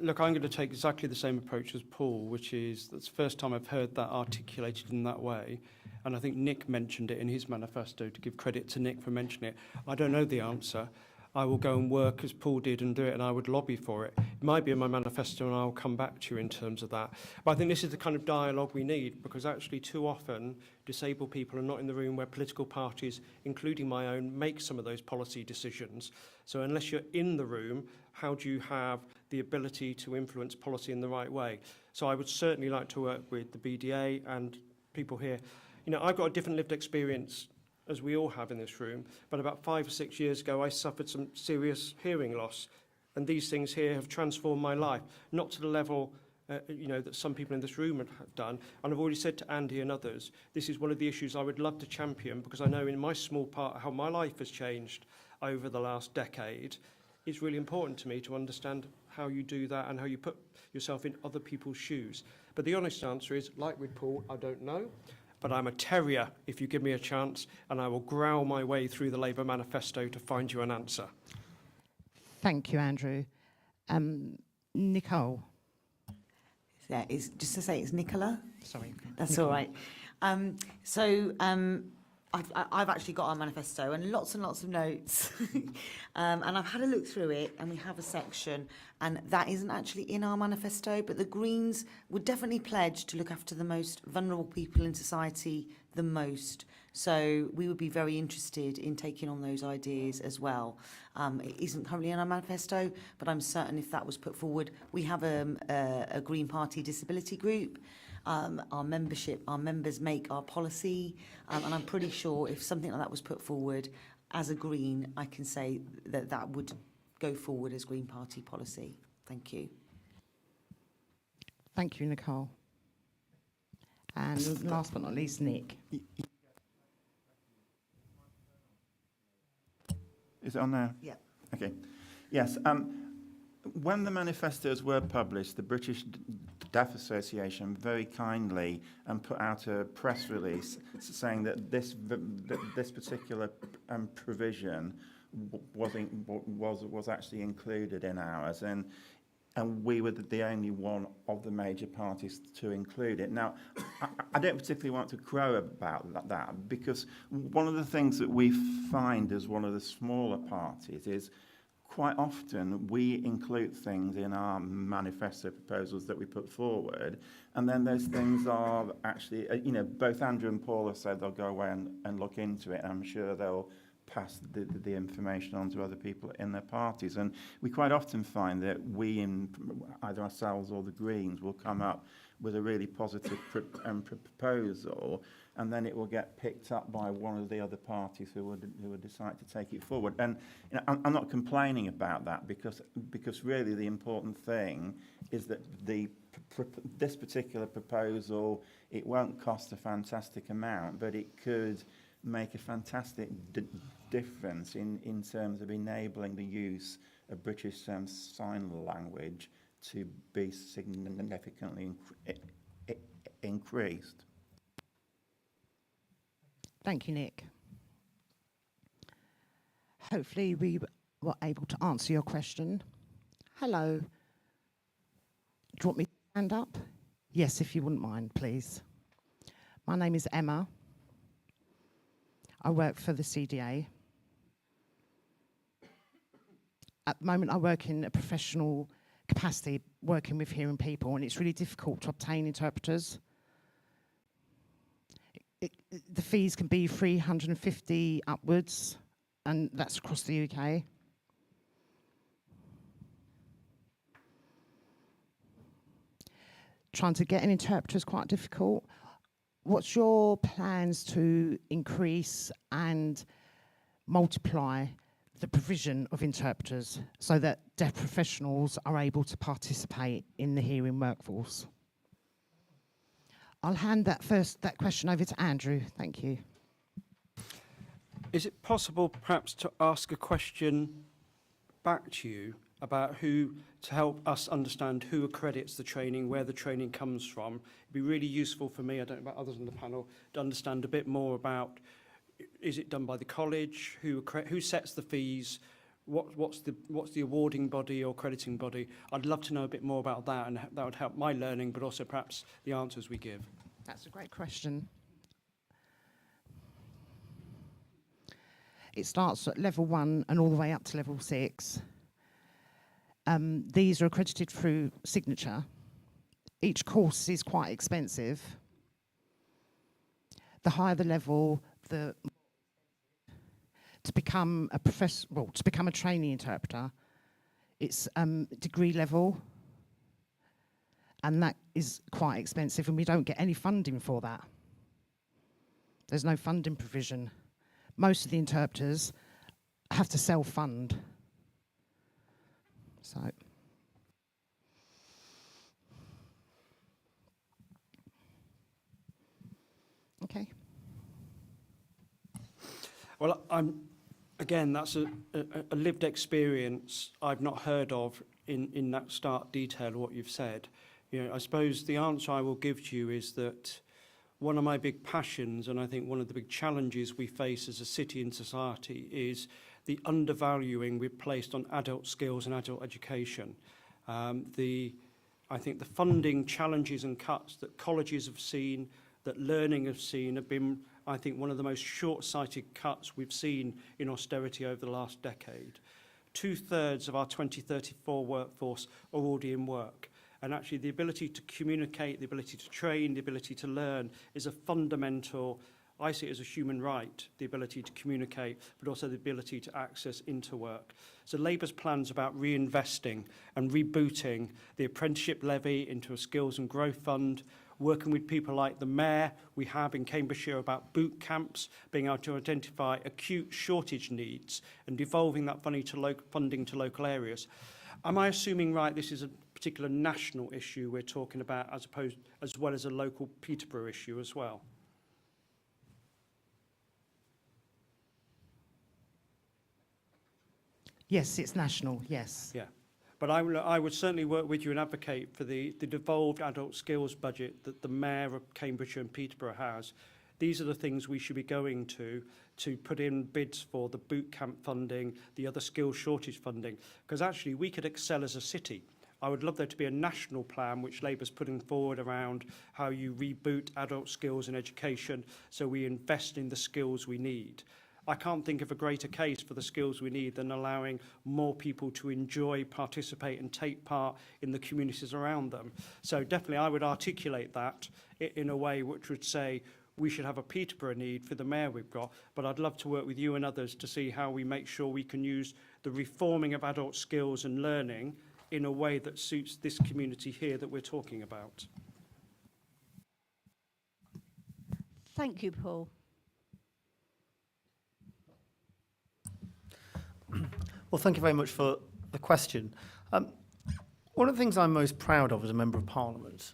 Look, I'm going to take exactly the same approach as Paul, which is that's the first time I've heard that articulated in that way. And I think Nick mentioned it in his manifesto, to give credit to Nick for mentioning it. I don't know the answer. I will go and work as Paul did and do it, and I would lobby for it. It might be in my manifesto, and I'll come back to you in terms of that. But I think this is the kind of dialogue we need, because actually too often disabled people are not in the room where political parties, including my own, make some of those policy decisions. So unless you're in the room, how do you have the ability to influence policy in the right way? So I would certainly like to work with the BDA and people here. You know, I've got a different lived experience, as we all have in this room, but about 5 or 6 years ago, I suffered some serious hearing loss. And these things here have transformed my life, not to the level that some people in this room have done. And I've already said to Andy and others, this is one of the issues I would love to champion, because I know in my small part how my life has changed over the last decade. It's really important to me to understand how you do that and how you put yourself in other people's shoes. But the honest answer is, like with Paul, I don't know. But I'm a terrier if you give me a chance, and I will growl my way through the Labour manifesto to find you an answer. Thank you, Andrew. Nicole. Yeah, just to say it's Nicola. Sorry. That's Nicole. all right. I've actually got our manifesto and lots of notes. And I've had a look through it, and we have a section, and that isn't actually in our manifesto, but the Greens would definitely pledge to look after the most vulnerable people in society the most. So we would be very interested in taking on those ideas as well. It isn't currently in our manifesto, but I'm certain if that was put forward. We have a Green Party disability group. Our members make our policy, and I'm pretty sure if something like that was put forward as a Green, I can say that that would go forward as Green Party policy. Thank you. Thank you, Nicole. And last but not least, Nick. Is it on now? Yeah. Okay. Yes. When the manifestos were published, the British Deaf Association very kindly put out a press release saying that this particular provision was actually included in ours, and we were the only one of the major parties to include it. Now, I don't particularly want to crow about that, because one of the things that we find as one of the smaller parties is quite often we include things in our manifesto proposals that we put forward, and then those things are actually, both Andrew and Paul have said they'll go away and look into it, and I'm sure they'll pass the information on to other people in their parties. And we quite often find that we, either ourselves or the Greens, will come up with a really positive proposal, and then it will get picked up by one of the other parties who would decide to take it forward. And I'm not complaining about that, because really the important thing is that this particular proposal, it won't cost a fantastic amount, but it could make a fantastic difference in terms of enabling the use of British Sign Language to be significantly increased. Thank you, Nick. Hopefully we were able to answer your question. Hello. Do you want me to stand up? Yes, if you wouldn't mind, please. My name is Emma. I work for the CDA. At the moment, I work in a professional capacity, working with hearing people, and it's really difficult to obtain interpreters. The fees can be $350 upwards, and that's across the UK. Trying to get an interpreter is quite difficult. What's your plans to increase and multiply the provision of interpreters so that deaf professionals are able to participate in the hearing workforce? I'll hand that question over to Andrew. Thank you. Is it possible perhaps to ask a question back to you about to help us understand who accredits the training, where the training comes from? It'd be really useful for me, I don't know about others on the panel, to understand a bit more about, is it done by the college, who sets the fees, what's the awarding body or crediting body? I'd love to know a bit more about that, and that would help my learning, but also perhaps the answers we give. That's a great question. It starts at level 1 and all the way up to level 6. These are accredited through Signature. Each course is quite expensive. The higher the level, to become a trainee interpreter, it's degree level, and that is quite expensive, and we don't get any funding for that. There's no funding provision. Most of the interpreters have to self-fund. So, okay. Well, again, that's a lived experience I've not heard of in that stark detail of what you've said. I suppose the answer I will give to you is that one of my big passions, and I think one of the big challenges we face as a city and society, is the undervaluing we've placed on adult skills and adult education. I think the funding challenges and cuts that colleges have seen, that learning have seen, have been, I think, one of the most short-sighted cuts we've seen in austerity over the last decade. 2/3 of our 2034 workforce are already in work. And actually the ability to communicate, the ability to train, the ability to learn is a fundamental, I see it as a human right, the ability to communicate, but also the ability to access into work. So Labour's plans about reinvesting and rebooting the apprenticeship levy into a skills and growth fund, working with people like the Mayor we have in Cambridgeshire about boot camps, being able to identify acute shortage needs and devolving that funding to local areas. Am I assuming right this is a particular national issue we're talking about as well as a local Peterborough issue as well? Yes, it's national, yes. Yeah. But I would certainly work with you and advocate for the devolved adult skills budget that the Mayor of Cambridgeshire and Peterborough has. These are the things we should be going to put in bids for the boot camp funding, the other skills shortage funding, because actually we could excel as a city. I would love there to be a national plan which Labour's putting forward around how you reboot adult skills and education so we invest in the skills we need. I can't think of a greater case for the skills we need than allowing more people to enjoy, participate and take part in the communities around them. So definitely I would articulate that in a way which would say we should have a Peterborough need for the mayor we've got, but I'd love to work with you and others to see how we make sure we can use the reforming of adult skills and learning in a way that suits this community here that we're talking about. Thank you, Paul. Well, thank you very much for the question. One of the things I'm most proud of as a Member of Parliament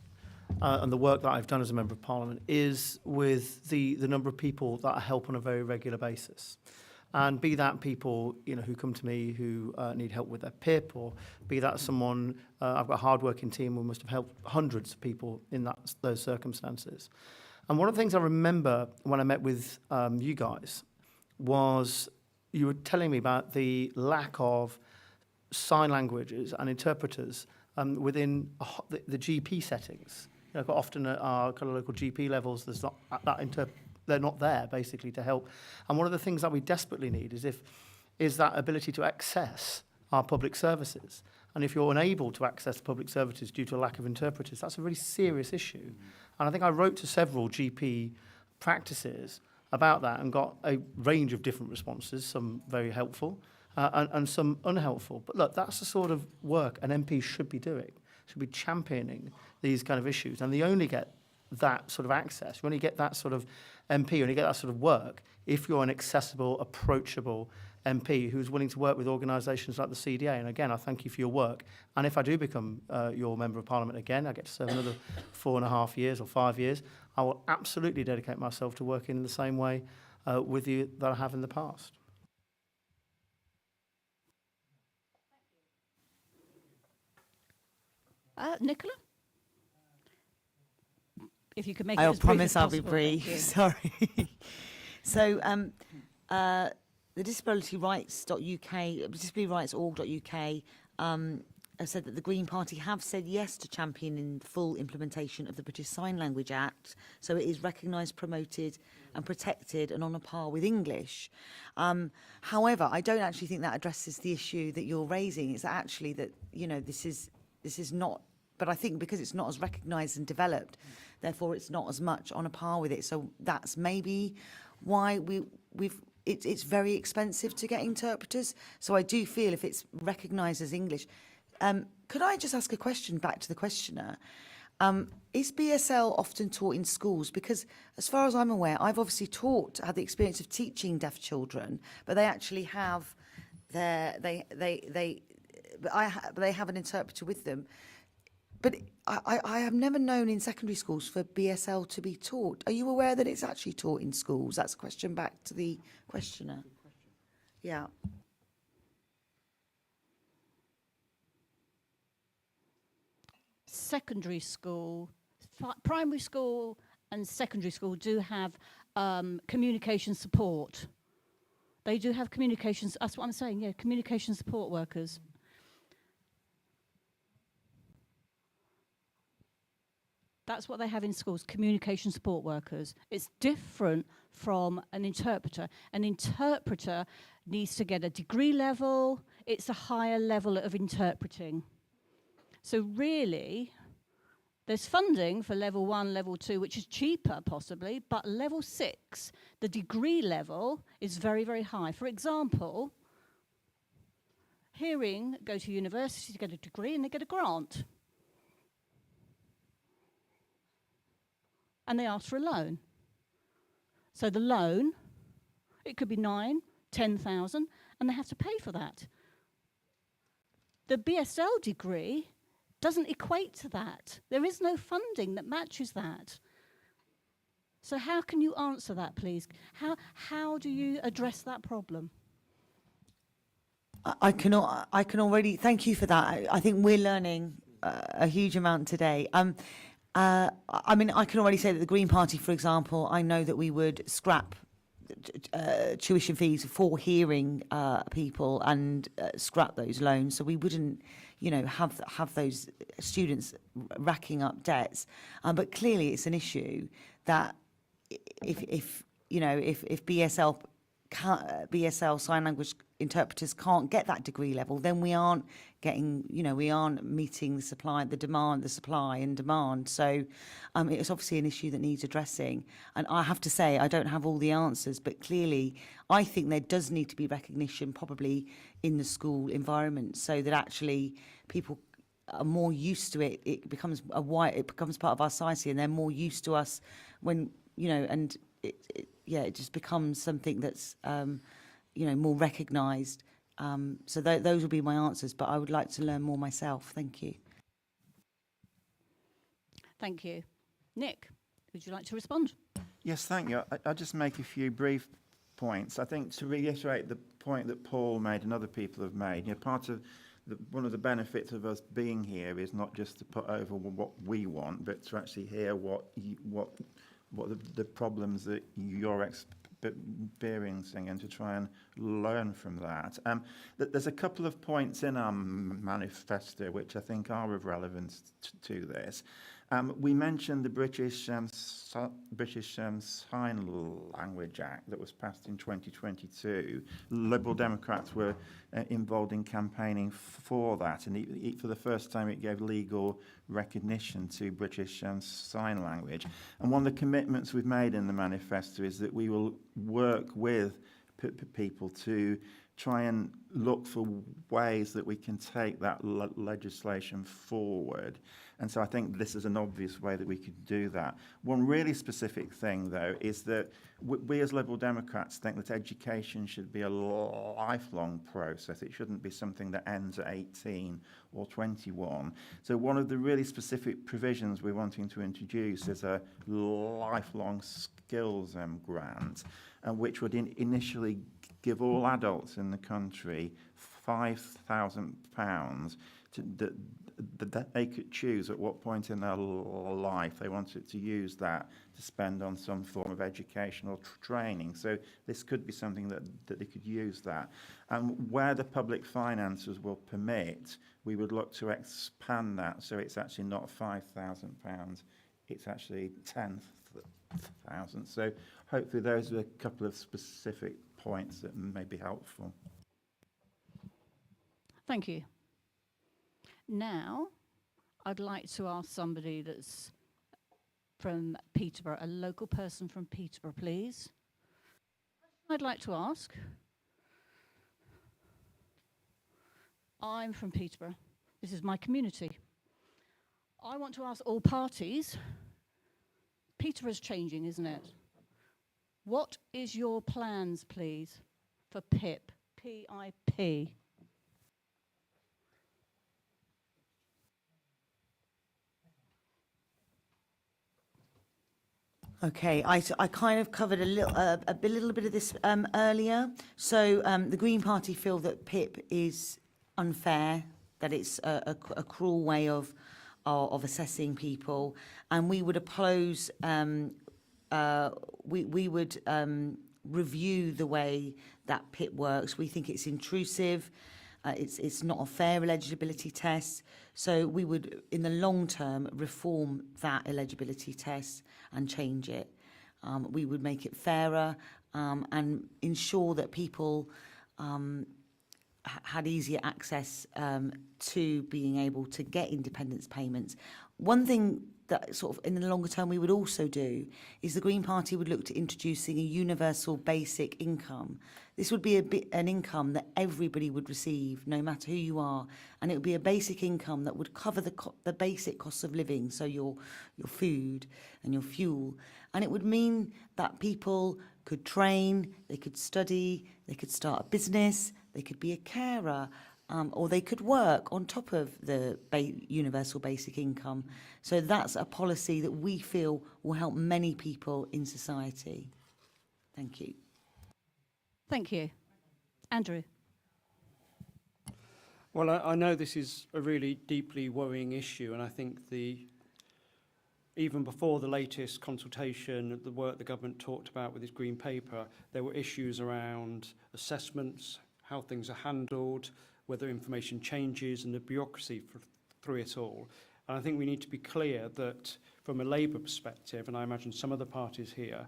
and the work that I've done as a Member of Parliament is with the number of people that I help on a very regular basis. And be that people, you know, who come to me who need help with their PIP, or be that someone, I've got a hard-working team who must have helped hundreds of people in those circumstances. And one of the things I remember when I met with you guys was you were telling me about the lack of sign languages and interpreters within the GP settings. You know, quite often at our kind of local GP levels, there's not they're not there basically to help. And one of the things that we desperately need is that ability to access our public services. And if you're unable to access public services due to a lack of interpreters, that's a really serious issue. And I think I wrote to several GP practices about that and got a range of different responses, some very helpful and some unhelpful. But look, that's the sort of work an MP should be doing, should be championing these kind of issues. And they only get that sort of access, you only get that sort of MP, you only get that sort of work if you're an accessible, approachable MP who's willing to work with organisations like the CDA. And again, I thank you for your work. And if I do become your Member of Parliament again, I get to serve another 4.5 years or 5 years, I will absolutely dedicate myself to working in the same way with you that I have in the past. Nicola? If you could make it I'll as brief promise as I'll be possible, brief. thank you. Sorry. So, the disabilityrights.uk, disabilityrights.org.uk, have said that the Green Party have said yes to championing full implementation of the British Sign Language Act, so it is recognised, promoted and protected and on a par with English. However, I don't actually think that addresses the issue that you're raising. It's actually that, you know, this is not, but I think because it's not as recognised and developed, therefore it's not as much on a par with it. So that's maybe why it's very expensive to get interpreters. So I do feel if it's recognised as English. Could I just ask a question back to the questioner? Is BSL often taught in schools? Because as far as I'm aware, I've obviously had the experience of teaching deaf children, but they actually have they have an interpreter with them. But I have never known in secondary schools for BSL to be taught. Are you aware that it's actually taught in schools? That's a question back to the questioner. Yeah. Secondary school, primary school and secondary school do have communication support. They do have communications, that's what I'm saying, yeah, communication support workers. That's what they have in schools, communication support workers. It's different from an interpreter. An interpreter needs to get a degree level. It's a higher level of interpreting. So really, there's funding for level 1, level 2, which is cheaper possibly, but level 6, the degree level is very, very high. For example, hearing go to university to get a degree and they get a grant. And they ask for a loan. So the loan, it could be 9, 10,000, and they have to pay for that. The BSL degree doesn't equate to that. There is no funding that matches that. So how can you answer that, please? How do you address that problem? I can already, thank you for that. I think we're learning a huge amount today. I mean, I can already say that the Green Party, for example, I know that we would scrap tuition fees for hearing people and scrap those loans, so we wouldn't, you know, have those students racking up debts. But clearly, it's an issue that if BSL BSL sign language interpreters can't get that degree level, then we aren't getting, we aren't meeting the supply and demand. So it's obviously an issue that needs addressing. And I have to say, I don't have all the answers, but clearly I think there does need to be recognition probably in the school environment, so that actually people are more used to it. It becomes it becomes part of our society, and they're more used to us when, and it just becomes something that's, more recognised. So those will be my answers, but I would like to learn more myself. Thank you. Thank you. Nick, would you like to respond? Yes, thank you. I'll just make a few brief points. I think to reiterate the point that Paul made and other people have made, part of one of the benefits of us being here is not just to put over what we want, but to actually hear what the problems that you're experiencing, and to try and learn from that. There's a couple of points in our manifesto which I think are of relevance to this. We mentioned the British Sign Language Act that was passed in 2022. Liberal Democrats were involved in campaigning for that, and for the first time it gave legal recognition to British Sign Language. And one of the commitments we've made in the manifesto is that we will work with people to try and look for ways that we can take that legislation forward. And so I think this is an obvious way that we could do that. One really specific thing, though, is that we as Liberal Democrats think that education should be a lifelong process. It shouldn't be something that ends at 18 or 21. So one of the really specific provisions we're wanting to introduce is a lifelong skills grant, which would initially give all adults in the country £5,000 that they could choose at what point in their life they wanted to use that to spend on some form of educational training. So this could be something that they could use that. And where the public finances will permit, we would look to expand that so it's actually not £5,000, it's actually 10,000. So hopefully those are a couple of specific points that may be helpful. Thank you. Now, I'd like to ask somebody that's from Peterborough, a local person from Peterborough, please. I'd like to ask. I'm from Peterborough. This is my community. I want to ask all parties, Peterborough's changing, isn't it? What is your plans, please, for PIP? P-I-P. Okay, I kind of covered a little bit of this earlier. So the Green Party feel that PIP is unfair, that it's a cruel way of assessing people, and we would oppose. We would review the way that PIP works. We think it's intrusive. It's not a fair eligibility test. So we would, in the long term, reform that eligibility test and change it. We would make it fairer and ensure that people had easier access to being able to get independence payments. One thing that sort of in the longer term we would also do is the Green Party would look to introducing a universal basic income. This would be an income that everybody would receive, no matter who you are, and it would be a basic income that would cover the basic costs of living, so your food and your fuel, and it would mean that people could train, they could study, they could start a business, they could be a carer, or they could work on top of the universal basic income. So that's a policy that we feel will help many people in society. Thank you. Thank you. Andrew. Well, I know this is a really deeply worrying issue, and I think even before the latest consultation, the work the government talked about with its green paper, there were issues around assessments, how things are handled, whether information changes, and the bureaucracy through it all. And I think we need to be clear that from a Labour perspective, and I imagine some other parties here,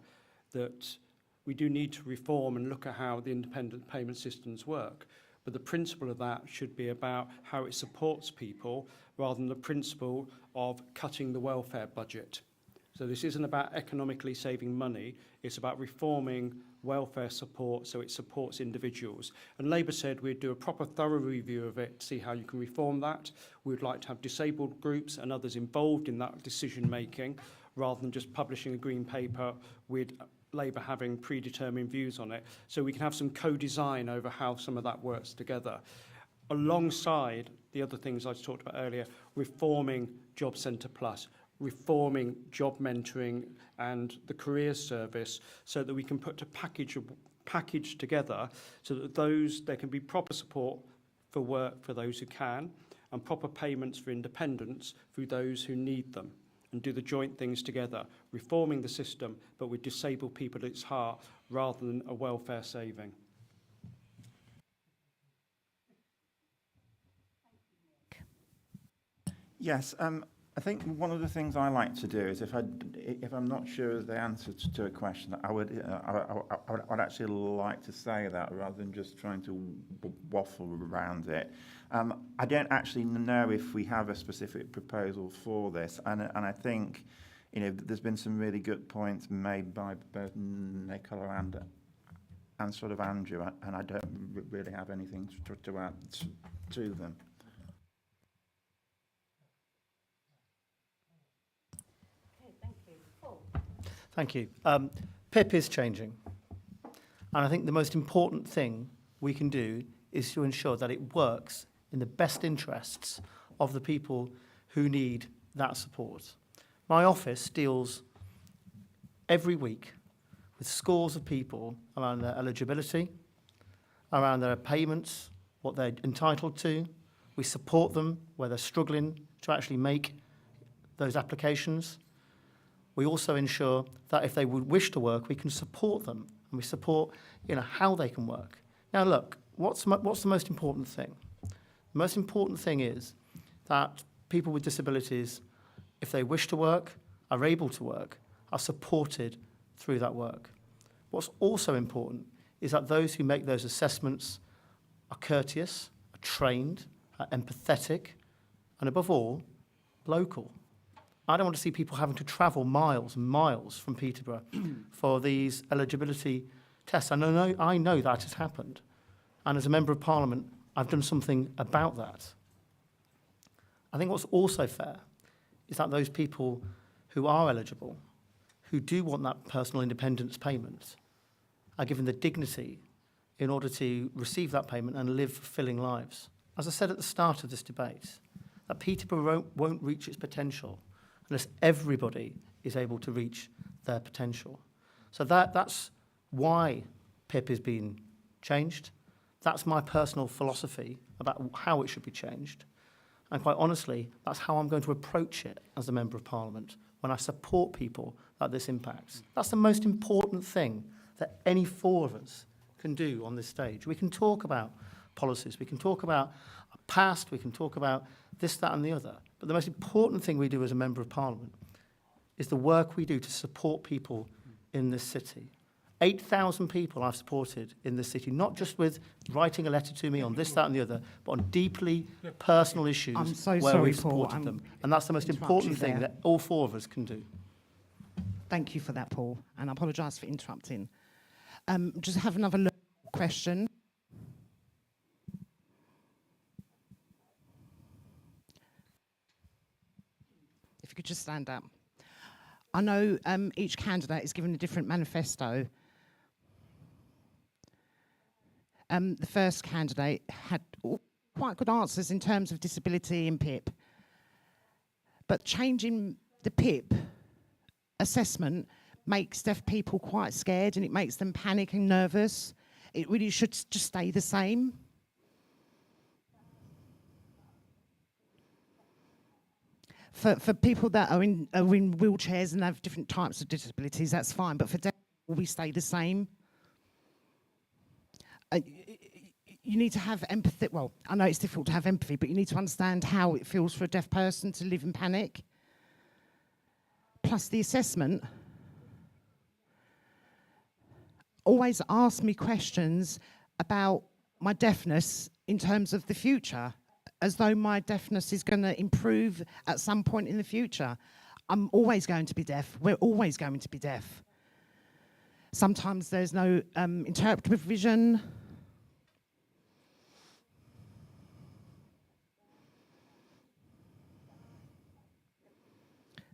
that we do need to reform and look at how the independent payment systems work. But the principle of that should be about how it supports people rather than the principle of cutting the welfare budget. So this isn't about economically saving money, it's about reforming welfare support so it supports individuals. And Labour said we'd do a proper thorough review of it to see how you can reform that. We'd like to have disabled groups and others involved in that decision making rather than just publishing a green paper with Labour having predetermined views on it. So we can have some co-design over how some of that works together. Alongside the other things I talked about earlier, reforming Job Centre Plus, reforming job mentoring and the careers service so that we can put a package together so that there can be proper support for work for those who can and proper payments for independence for those who need them, and do the joint things together, reforming the system but with disabled people at its heart rather than a welfare saving. Yes, I think one of the things I like to do is if I'm not sure of the answer to a question, I would actually like to say that rather than just trying to waffle around it. I don't actually know if we have a specific proposal for this, and I think there's been some really good points made by both Nicola and sort of Andrew, and I don't really have anything to add to them. Thank you. PIP is changing. And I think the most important thing we can do is to ensure that it works in the best interests of the people who need that support. My office deals every week with scores of people around their eligibility, around their payments, what they're entitled to. We support them where they're struggling to actually make those applications. We also ensure that if they would wish to work, we can support them, and we support, how they can work. Now, look, what's the most important thing? The most important thing is that people with disabilities, if they wish to work, are able to work, are supported through that work. What's also important is that those who make those assessments are courteous, are trained, are empathetic, and above all, local. I don't want to see people having to travel miles and miles from Peterborough for these eligibility tests. I know that has happened. And as a Member of Parliament, I've done something about that. I think what's also fair is that those people who are eligible, who do want that personal independence payment, are given the dignity in order to receive that payment and live fulfilling lives. As I said at the start of this debate, that Peterborough won't reach its potential unless everybody is able to reach their potential. So that's why PIP is being changed. That's my personal philosophy about how it should be changed. And quite honestly, that's how I'm going to approach it as a Member of Parliament when I support people that this impacts. That's the most important thing that any four of us can do on this stage. We can talk about policies, we can talk about our past, we can talk about this, that and the other. But the most important thing we do as a Member of Parliament is the work we do to support people in this city. 8,000 people I've supported in this city, not just with writing a letter to me on this, that and the other, but on deeply personal issues where we've supported them. And that's the most important thing that all four of us can do. Thank you for that, Paul, and I apologise for interrupting. Just have another question. If you could just stand up. I know each candidate is given a different manifesto. The first candidate had quite good answers in terms of disability and PIP. But changing the PIP assessment makes deaf people quite scared and it makes them panic and nervous. It really should just stay the same. For people that are in wheelchairs and have different types of disabilities, that's fine. But for deaf people, we stay the same. You need to have empathy. Well, I know it's difficult to have empathy, but you need to understand how it feels for a deaf person to live in panic. Plus the assessment. always ask me questions about my deafness in terms of the future, as though my deafness is going to improve at some point in the future. I'm always going to be deaf. We're always going to be deaf. Sometimes there's no interpretive vision.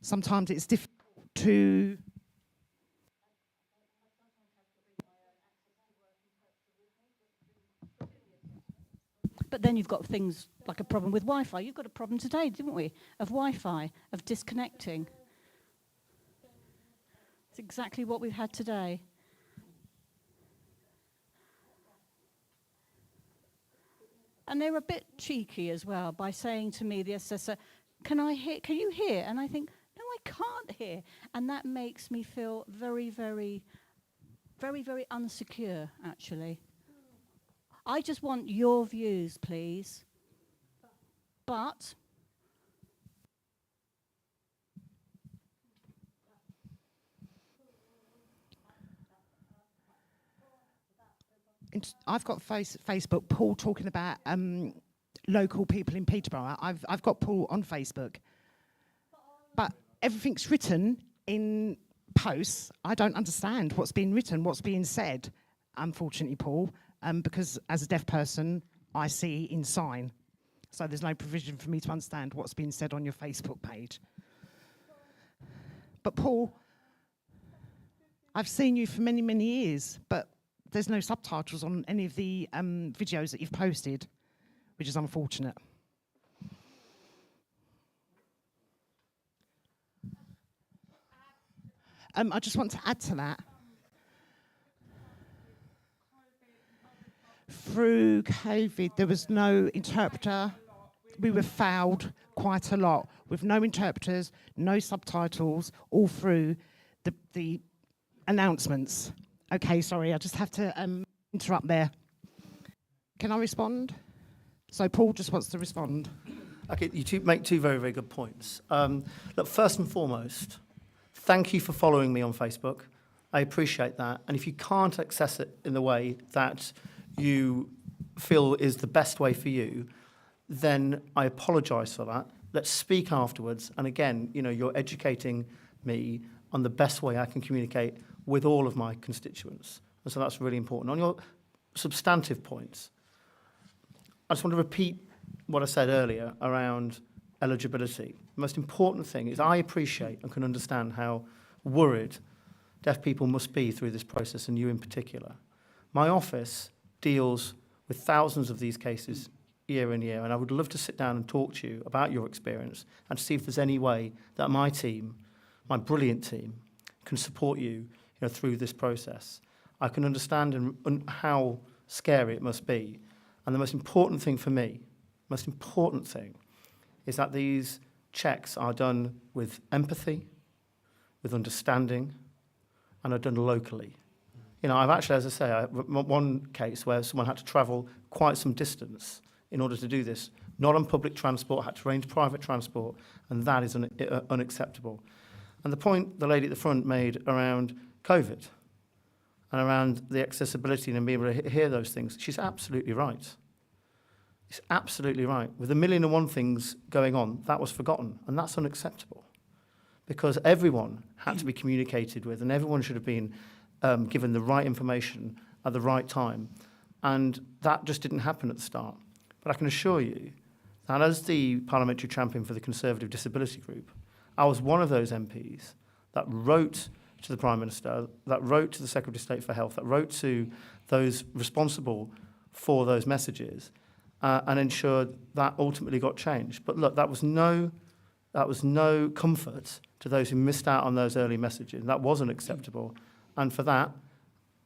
Sometimes it's difficult to... But then you've got things like a problem with Wi-Fi. You've got a problem today, didn't we? Of Wi-Fi, of disconnecting. It's exactly what we've had today. And they're a bit cheeky as well by saying to me, the assessor, can you hear? And I think, no, I can't hear. And that makes me feel very, very, very, very unsecure, actually. I just want your views, please. But I've got Facebook, Paul talking about local people in Peterborough. I've got Paul on Facebook. But everything's written in posts. I don't understand what's being written, what's being said, unfortunately, Paul, because as a deaf person, I see in sign. So there's no provision for me to understand what's being said on your Facebook page. But Paul, I've seen you for many, many years, but there's no subtitles on any of the videos that you've posted, which is unfortunate. I just want to add to that. Through COVID, there was no interpreter. We were fouled quite a lot with no interpreters, no subtitles, all through the announcements. Okay, sorry, I just have to interrupt there. Can I respond? So Paul just wants to respond. Okay, you make two very, very good points. Look, first and foremost, thank you for following me on Facebook. I appreciate that. And if you can't access it in the way that you feel is the best way for you, then I apologise for that. Let's speak afterwards. And again, you're educating me on the best way I can communicate with all of my constituents. And so that's really important. On your substantive points, I just want to repeat what I said earlier around eligibility. The most important thing is I appreciate and can understand how worried deaf people must be through this process, and you in particular. My office deals with thousands of these cases year in, year, and I would love to sit down and talk to you about your experience and to see if there's any way that my team, my brilliant team, can support you, through this process. I can understand how scary it must be. And the most important thing for me, is that these checks are done with empathy, with understanding, and are done locally. I've actually, as I say, one case where someone had to travel quite some distance in order to do this, not on public transport, had to arrange private transport, and that is unacceptable. And the point the lady at the front made around COVID and around the accessibility and being able to hear those things, she's absolutely right. She's absolutely right. With 1,000,001 things going on, that was forgotten, and that's unacceptable. Because everyone had to be communicated with, and everyone should have been given the right information at the right time. And that just didn't happen at the start. But I can assure you that as the parliamentary champion for the Conservative Disability Group, I was one of those MPs that wrote to the Prime Minister, that wrote to the Secretary of State for Health, that wrote to those responsible for those messages, and ensured that ultimately got changed. But look, that was no comfort to those who missed out on those early messages. That wasn't acceptable. And for that,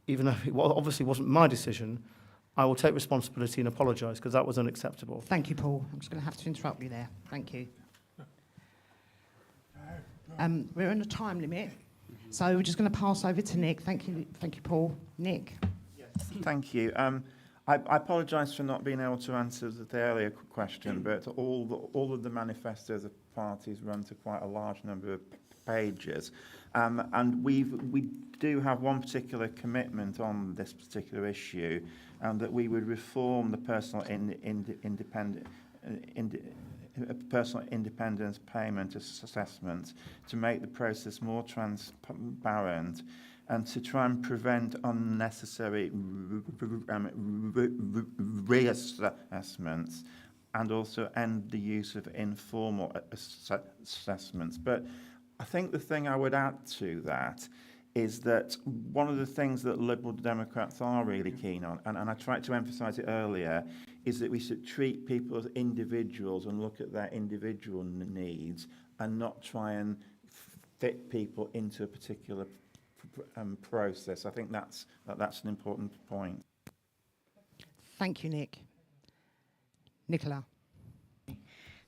even though it obviously wasn't my decision, I will take responsibility and apologise, because that was unacceptable. Thank you, Paul. I'm just going to have to interrupt you there. Thank you. We're on a time limit, so we're just going to pass over to Nick. Thank you, Paul. Nick. Yes, thank you. I apologise for not being able to answer the earlier question, but all of the manifestos of parties run to quite a large number of pages. And we do have one particular commitment on this particular issue, and that we would reform the personal independence payment assessment to make the process more transparent and to try and prevent unnecessary reassessments, and also end the use of informal assessments. But I think the thing I would add to that is that one of the things that Liberal Democrats are really keen on, and I tried to emphasise it earlier, is that we should treat people as individuals and look at their individual needs and not try and fit people into a particular process. I think that's an important point. Thank you, Nick. Nicola.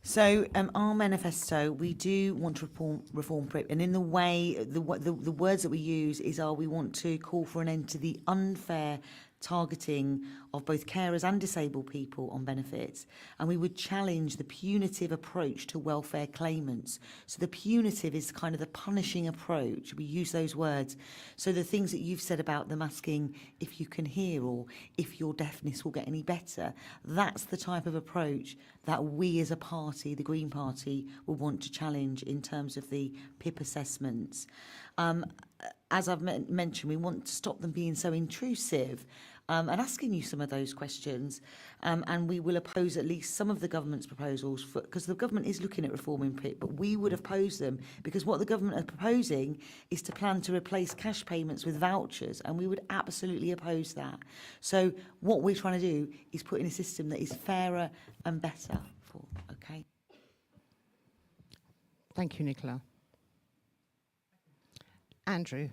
So our manifesto, we do want to reform PRIP, and in the way, the words that we use is we want to call for an end to the unfair targeting of both carers and disabled people on benefits, and we would challenge the punitive approach to welfare claimants. So the punitive is kind of the punishing approach. We use those words. So the things that you've said about them asking if you can hear or if your deafness will get any better, that's the type of approach that we as a party, the Green Party, will want to challenge in terms of the PIP assessments. As I've mentioned, we want to stop them being so intrusive and asking you some of those questions. And we will oppose at least some of the government's proposals, because the government is looking at reforming PIP, but we would oppose them because what the government are proposing is to plan to replace cash payments with vouchers, and we would absolutely oppose that. So what we're trying to do is put in a system that is fairer and better for, okay? Thank you, Nicola. Andrew.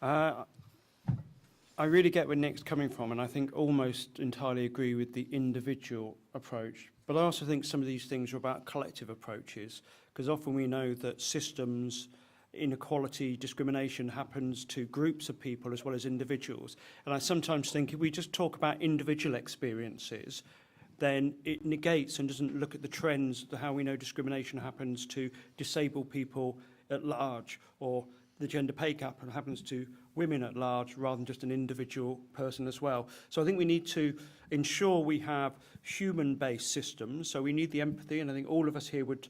I really get where Nick's coming from, and I think almost entirely agree with the individual approach. But I also think some of these things are about collective approaches, because often we know that systems, inequality, discrimination happens to groups of people as well as individuals. And I sometimes think if we just talk about individual experiences, then it negates and doesn't look at the trends, how we know discrimination happens to disabled people at large, or the gender pay gap happens to women at large rather than just an individual person as well. So I think we need to ensure we have human-based systems. So we need the empathy, and I think all of us here would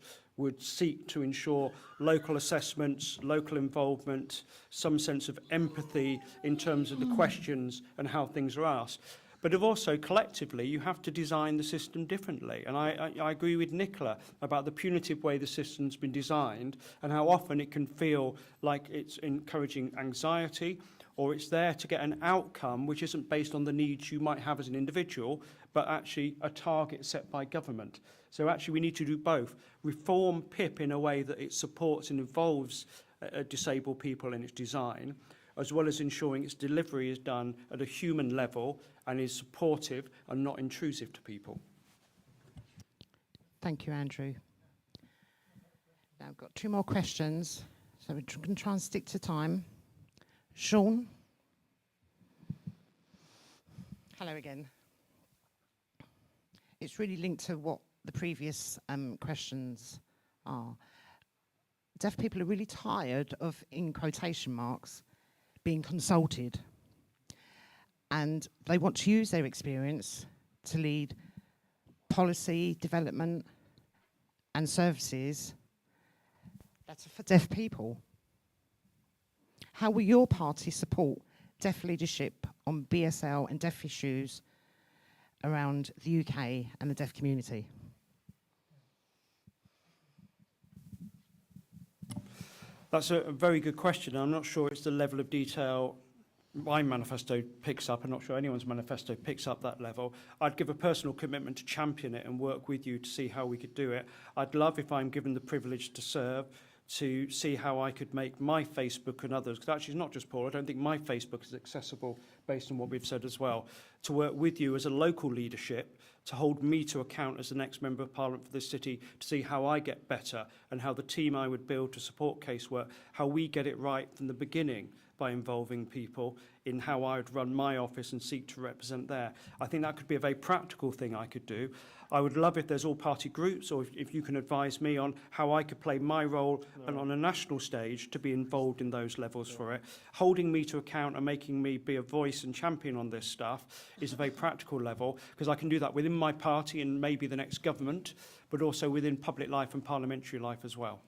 seek to ensure local assessments, local involvement, some sense of empathy in terms of the questions and how things are asked. But also collectively, you have to design the system differently. And I agree with Nicola about the punitive way the system's been designed and how often it can feel like it's encouraging anxiety, or it's there to get an outcome which isn't based on the needs you might have as an individual, but actually a target set by government. So actually we need to do both. Reform PIP in a way that it supports and involves disabled people in its design, as well as ensuring its delivery is done at a human level and is supportive and not intrusive to people. Thank you, Andrew. Now I've got 2 more questions, so we're going to try and stick to time. Sean? Hello again. It's really linked to what the previous questions are. Deaf people are really tired of, in quotation marks, being consulted, and they want to use their experience to lead policy development and services that are for deaf people. How will your party support deaf leadership on BSL and deaf issues around the UK and the deaf community? That's a very good question. I'm not sure it's the level of detail my manifesto picks up. I'm not sure anyone's manifesto picks up that level. I'd give a personal commitment to champion it and work with you to see how we could do it. I'd love, if I'm given the privilege to serve, to see how I could make my Facebook and others, because actually it's not just Paul, I don't think my Facebook is accessible based on what we've said as well, to work with you as a local leadership to hold me to account as the next Member of Parliament for this city, to see how I get better and how the team I would build to support casework, how we get it right from the beginning by involving people in how I would run my office and seek to represent there. I think that could be a very practical thing I could do. I would love if there's all party groups, or if you can advise me on how I could play my role and on a national stage to be involved in those levels for it. Holding me to account and making me be a voice and champion on this stuff is a very practical level, because I can do that within my party and maybe the next government, but also within public life and parliamentary life as well.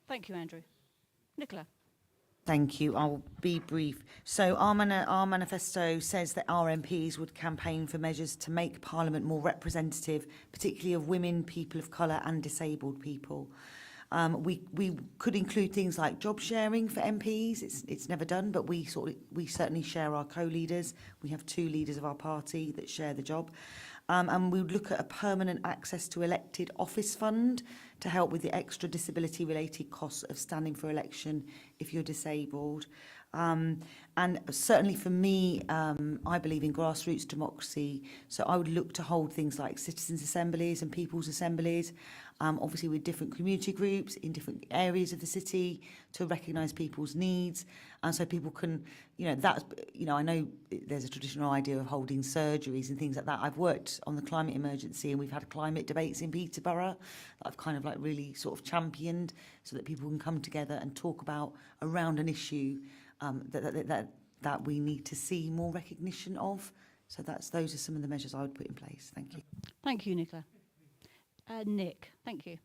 Thank you, Andrew. Nicola. Thank you. I'll be brief. So our manifesto says that our MPs would campaign for measures to make Parliament more representative, particularly of women, people of colour and disabled people. We could include things like job sharing for MPs. It's never done, but we certainly share our co-leaders. We have 2 leaders of our party that share the job. And we would look at a permanent access to elected office fund to help with the extra disability-related costs of standing for election if you're disabled. And certainly for me, I believe in grassroots democracy, so I would look to hold things like citizens' assemblies and people's assemblies, obviously with different community groups in different areas of the city to recognise people's needs, and so people can, I know there's a traditional idea of holding surgeries and things like that. I've worked on the climate emergency, and we've had climate debates in Peterborough that I've kind of like really sort of championed so that people can come together and talk about around an issue that we need to see more recognition of. So those are some of the measures I would put in place. Thank you. Thank you, Nicola. Nick, thank you.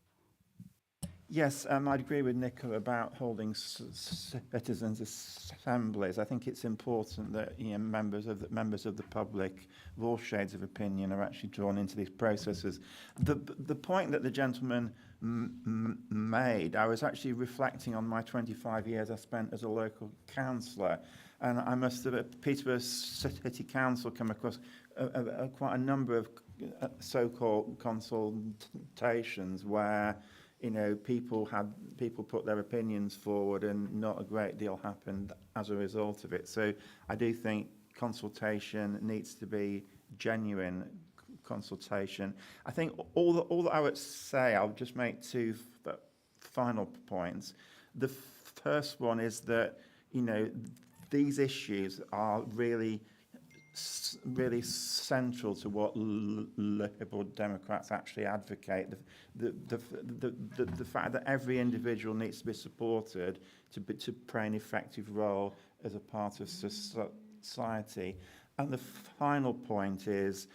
Yes, I'd agree with Nicola about holding citizens' assemblies. I think it's important that members of the public of all shades of opinion are actually drawn into these processes. The point that the gentleman made, I was actually reflecting on my 25 years I spent as a local councillor, and I must have at Peterborough City Council come across quite a number of so-called consultations where people put their opinions forward and not a great deal happened as a result of it. So I do think consultation needs to be genuine consultation. I think all that I would say, I'll just make 2 final points. The first one is that these issues are really central to what Liberal Democrats actually advocate. The fact that every individual needs to be supported to play an effective role as a part of society. And the final point is,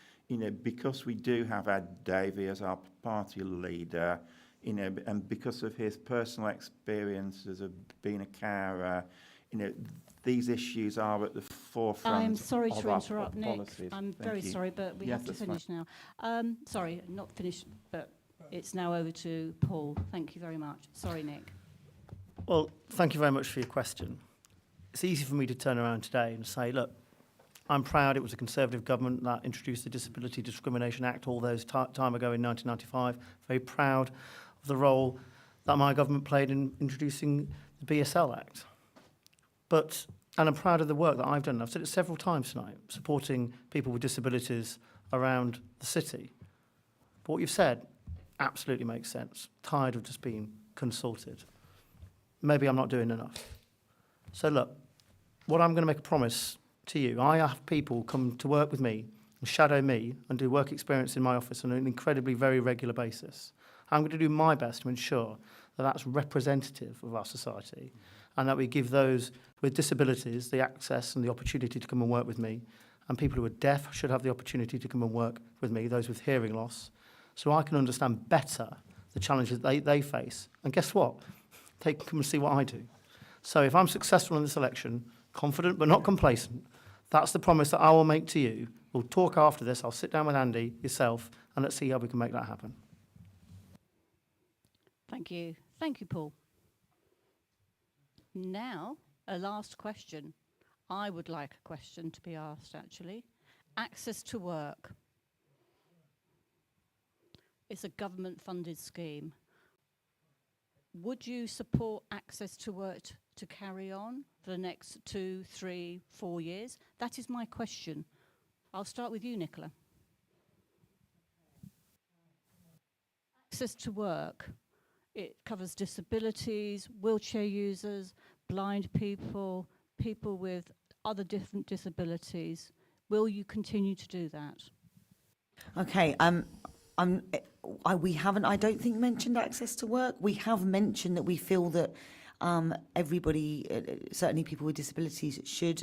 because we do have Ed Davey as our party leader, and because of his personal experiences of being a carer, these issues are at the forefront. I'm sorry of to our interrupt, Nick. policies. I'm Thank very you. sorry, but we Yes, have to that's finish now. Sorry, not finished, but it's now over to Paul. Thank you very much. Sorry, Nick. Well, thank you very much for your question. It's easy for me to turn around today and say, look, I'm proud it was a Conservative government that introduced the Disability Discrimination Act all those time ago in 1995. Very proud of the role that my government played in introducing the BSL Act. And I'm proud of the work that I've done. I've said it several times tonight, supporting people with disabilities around the city. But what you've said absolutely makes sense. Tired of just being consulted. Maybe I'm not doing enough. So look, what I'm going to make a promise to you, I have people come to work with me and shadow me and do work experience in my office on an incredibly very regular basis. I'm going to do my best to ensure that that's representative of our society and that we give those with disabilities the access and the opportunity to come and work with me. And people who are deaf should have the opportunity to come and work with me, those with hearing loss, so I can understand better the challenges they face. And guess what? They can come and see what I do. So if I'm successful in this election, confident but not complacent, that's the promise that I will make to you. We'll talk after this. I'll sit down with Andy, yourself, and let's see how we can make that happen. Thank you. Thank you, Paul. Now, a last question. I would like a question to be asked, actually. Access to work. It's a government-funded scheme. Would you support access to work to carry on for the next 2, 3, 4 years? That is my question. I'll start with you, Nicola. Access to work. It covers disabilities, wheelchair users, blind people, people with other different disabilities. Will you continue to do that? Okay, we haven't, I don't think, mentioned access to work. We have mentioned that we feel that everybody, certainly people with disabilities, should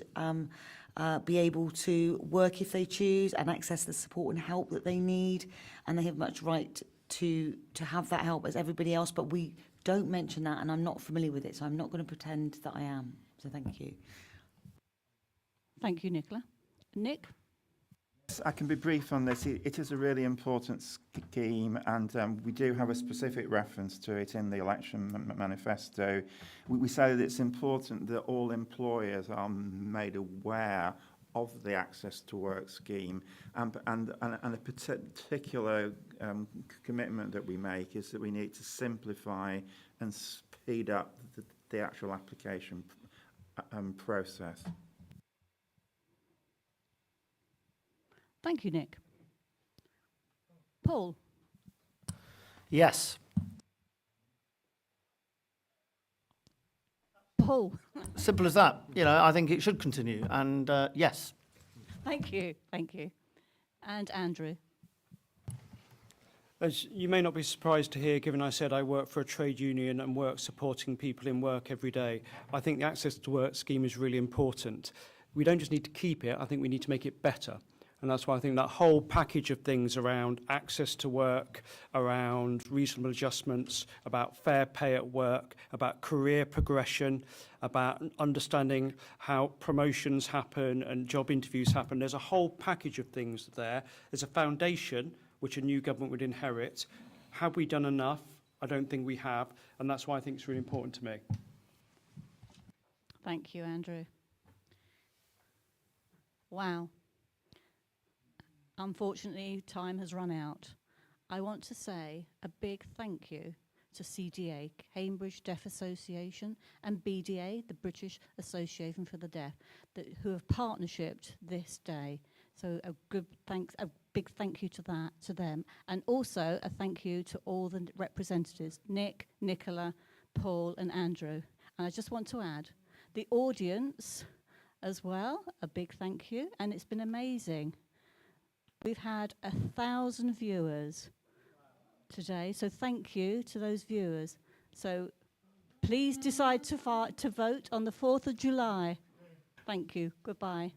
be able to work if they choose and access the support and help that they need, and they have much right to have that help as everybody else, but we don't mention that, and I'm not familiar with it, so I'm not going to pretend that I am. So thank you. Thank you, Nicola. Nick? Yes, I can be brief on this. It is a really important scheme, and we do have a specific reference to it in the election manifesto. We say that it's important that all employers are made aware of the Access to Work scheme, and a particular commitment that we make is that we need to simplify and speed up the actual application process. Thank you, Nick. Paul? Yes. Paul? Simple as that. You know, I think it should continue. And yes. Thank you, thank you. And Andrew? As you may not be surprised to hear, given I said I work for a trade union and work supporting people in work every day, I think the Access to Work scheme is really important. We don't just need to keep it, I think we need to make it better. And that's why I think that whole package of things around access to work, around reasonable adjustments, about fair pay at work, about career progression, about understanding how promotions happen and job interviews happen. There's a whole package of things there. There's a foundation which a new government would inherit. Have we done enough? I don't think we have. And that's why I think it's really important to me. Thank you, Andrew. Wow. Unfortunately, time has run out. I want to say a big thank you to CDA, Cambridge Deaf Association, and BDA, the British Association for the Deaf, who have partnershiped this day. So a big thank you to them, and also a thank you to all the representatives, Nick, Nicola, Paul, and Andrew. And I just want to add, the audience as well, a big thank you, and it's been amazing. We've had 1,000 viewers today, so thank you to those viewers. So please decide to vote on the 4th of July. Thank you. Goodbye.